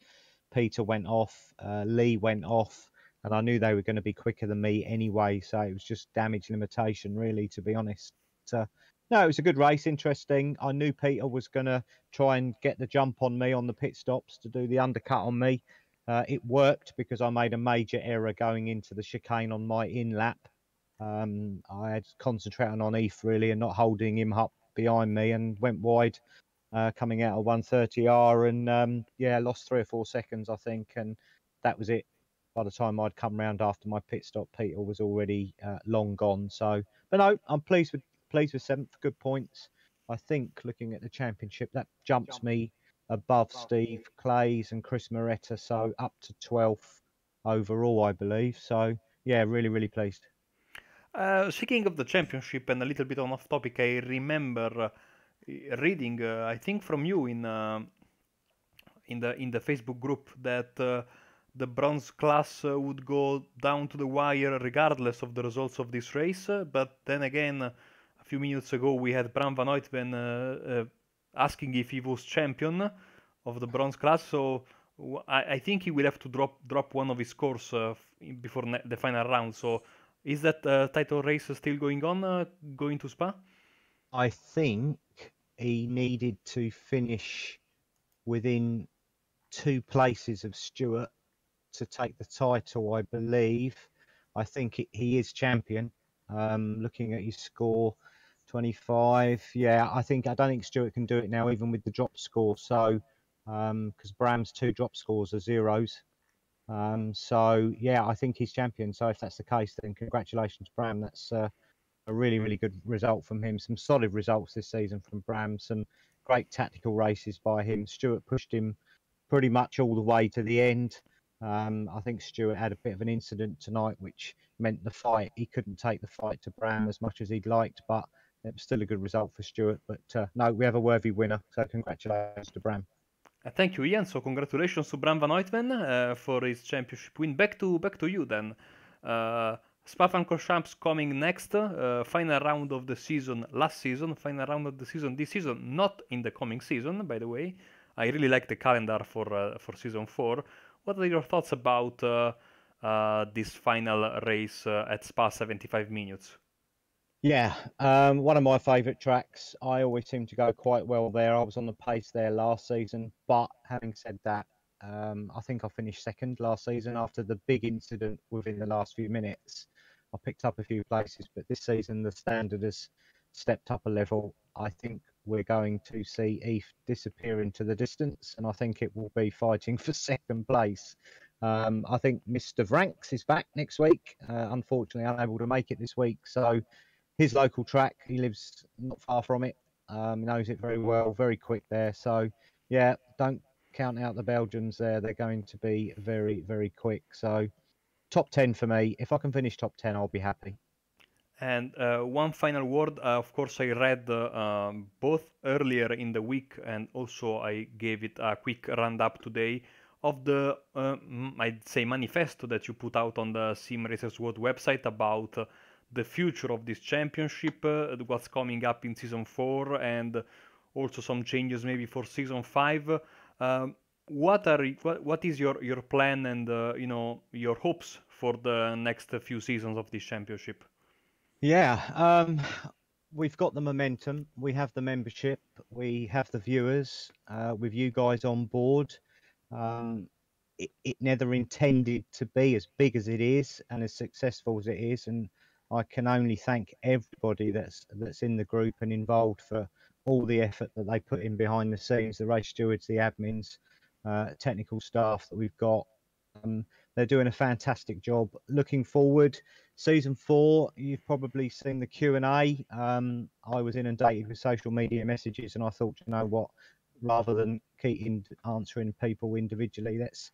Peter went off, Lee went off, and I knew they were going to be quicker than me anyway, so it was just damage limitation, really, to be honest. No, it was a good race, interesting. I knew Peter was going to try and get the jump on me on the pit stops to do the undercut on me. It worked because I made a major error going into the chicane on my in lap. I had concentrating on Heath really and not holding him up behind me, and went wide coming out of 130R, and yeah, lost 3 or 4 seconds I think, and that was it. By the time I'd come round after my pit stop, Peter was already long gone. So, but no, I'm pleased with 7th, good points. I think looking at the championship, that jumps me above Steve Clays and Chris Moretta, so up to 12th overall, I believe. So yeah, really, really pleased. Speaking of the championship and a little bit on off topic, I remember reading, I think from you in the Facebook group, that the bronze class would go down to the wire regardless of the results of this race. But then again, a few minutes ago, we had Bram van Uytven asking if he was champion of the bronze class. So I think he will have to drop one of his scores before the final round. So is that title race still going on, going to Spa? I think he needed to finish within 2 places of Stewart to take the title, I believe. I think he is champion. Looking at his score, 25. Yeah, I don't think Stewart can do it now, even with the drop score. So, because Bram's 2 drop scores are zeros. So yeah, I think he's champion. So if that's the case, then congratulations, Bram. That's a really, really good result from him. Some solid results this season from Bram. Some great tactical races by him. Stewart pushed him pretty much all the way to the end. I think Stewart had a bit of an incident tonight, which meant he couldn't take the fight to Bram as much as he'd liked. But it was still a good result for Stuart. But no, we have a worthy winner. So congratulations to Bram. Thank you, Ian. So congratulations to Bram van Uytven for his championship win. Back to you then. Spa-Francorchamps coming next. Final round of the season last season. Final round of the season this season. Not in the coming season, by the way. I really like the calendar for season 4. What are your thoughts about this final race at Spa 75 minutes? Yeah, one of my favourite tracks. I always seem to go quite well there. I was on the pace there last season, but having said that, I think I finished second last season after the big incident within the last few minutes. I picked up a few places, but this season the standard has stepped up a level. I think we're going to see Eve disappear into the distance, and I think it will be fighting for second place. I think Mr. Vranks is back next week. Unfortunately, unable to make it this week, so his local track, he lives not far from it, knows it very well, very quick there. So, yeah, don't count out the Belgians there. They're going to be very, very quick. So, top 10 for me. If I can finish top 10, I'll be happy. And one final word. Of course, I read both earlier in the week and also I gave it a quick roundup today of the, I'd say, manifesto that you put out on the Sim Racers World website about the future of this championship, what's coming up in season 4, and also some changes maybe for season 5. What is your plan and your hopes for the next few seasons of this championship? Yeah, we've got the momentum, we have the membership, we have the viewers, with you guys on board. It never intended to be as big as it is and as successful as it is, and I can only thank everybody that's in the group and involved for all the effort that they put in behind the scenes, the race stewards, the admins, technical staff that we've got. They're doing a fantastic job. Looking forward, season 4, you've probably seen the Q&A. I was inundated with social media messages and I thought, you know what, rather than keep answering people individually, let's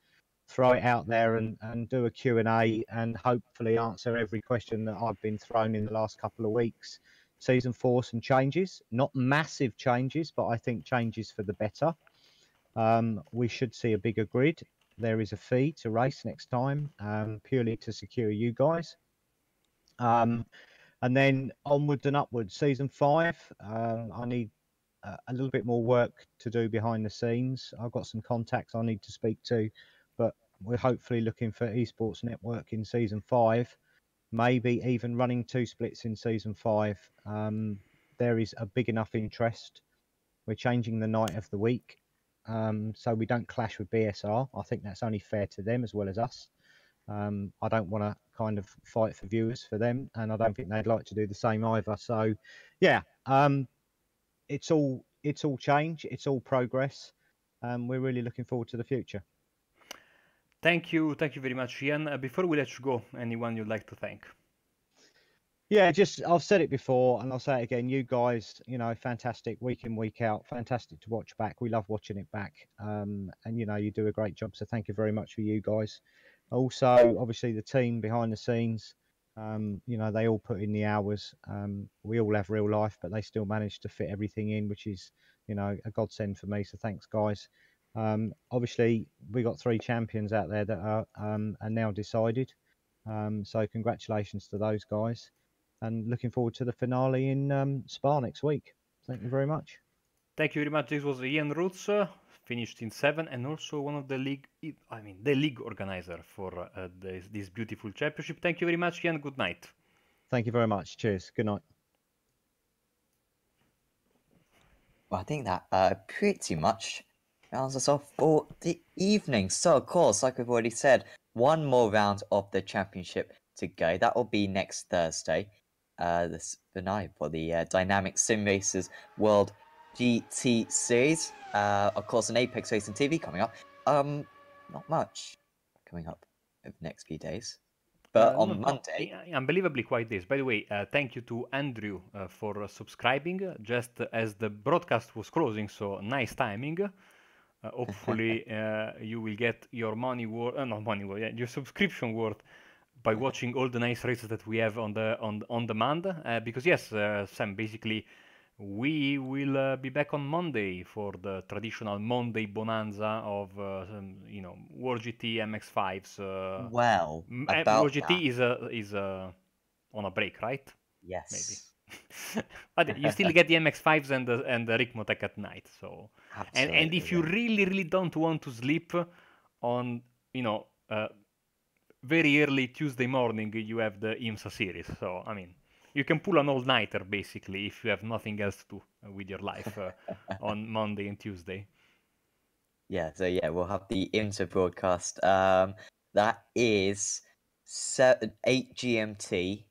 throw it out there and do a Q&A and hopefully answer every question that I've been thrown in the last couple of weeks. Season 4, some changes, not massive changes, but I think changes for the better. We should see a bigger grid. There is a fee to race next time, purely to secure you guys. And then onwards and upwards. Season 5, I need a little bit more work to do behind the scenes. I've got some contacts I need to speak to, but we're hopefully looking for Esports Network in season 5, maybe even running 2 splits in season 5. There is a big enough interest. We're changing the night of the week, so we don't clash with BSR. I think that's only fair to them as well as us. I don't want to kind of fight for viewers for them, and I don't think they'd like to do the same either. So, yeah, it's all change, it's all progress. We're really looking forward to the future. Thank you very much, Ian. Before we let you go, anyone you'd like to thank? Yeah, I've said it before and I'll say it again. You guys, fantastic week in, week out, fantastic to watch back. We love watching it back. And you do a great job. So thank you very much for you guys. Also, obviously the team behind the scenes, they all put in the hours. We all have real life, but they still manage to fit everything in, which is, a godsend for me. So thanks, guys. Obviously, we got 3 champions out there that are now decided. So congratulations to those guys. And looking forward to the finale in Spa next week. Thank you very much. Thank you very much. This was Ian Roots, finished in 7, and also one of the league organizer for this beautiful championship. Thank you very much, Ian. Good night. Thank you very much. Cheers. Good night. Well, I think that pretty much rounds us off for the evening. So, of course, like we've already said, one more round of the championship to go. That will be next Thursday. This finale for the DynamiXX Simracersworld GT Series. Of course, on Apex Racing TV coming up. Not much coming up over the next few days. But on Monday... unbelievably quiet days. By the way, thank you to Andrew for subscribing just as the broadcast was closing, so nice timing. Hopefully you will get your money worth, not money worth, your subscription worth by watching all the nice races that we have on demand. Because yes, Sam, basically we will be back on Monday for the traditional Monday bonanza of World GT MX5s. Well, about World that, GT is on a break, right? Maybe. yes, But you still get the MX5s and the Rikmotec at night. So and absolutely. if you really don't want to sleep on very early Tuesday morning, you have the IMSA series. So I mean, you can pull an all-nighter basically if you have nothing else to do with your life on Monday and Tuesday. Yeah, so yeah, we'll have the inter broadcast. That is 8 GMT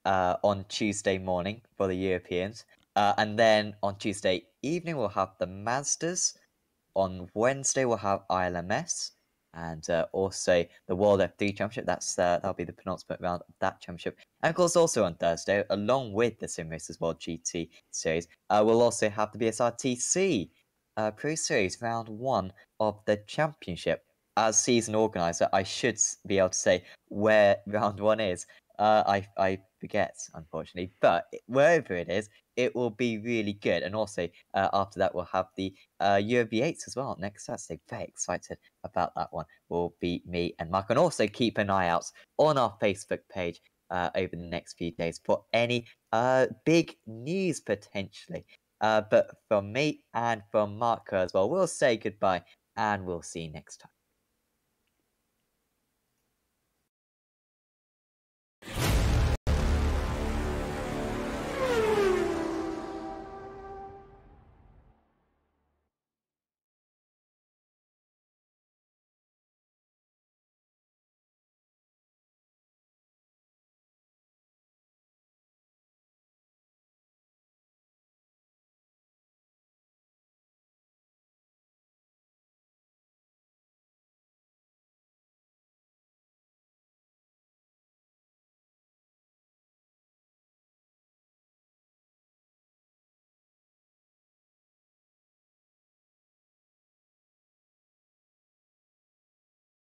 on Tuesday morning for the Europeans. And then on Tuesday evening, we'll have the Mazdas. On Wednesday, we'll have ILMS and also the World F3 Championship. That'll be the penultimate round of that championship. And of course, also on Thursday, along with the Simracersworld GT Series, we'll also have the BSRTC Pro Series round 1 of the championship. As season organizer, I should be able to say where round 1 is. I forget, unfortunately, but wherever it is, it will be really good. And also, after that, we'll have the Euro V8s as well next Saturday. Very excited about that one. Will be me and Mark. And also keep an eye out on our Facebook page over the next few days for any big news potentially. But from me and from Mark as well, we'll say goodbye and we'll see you next time.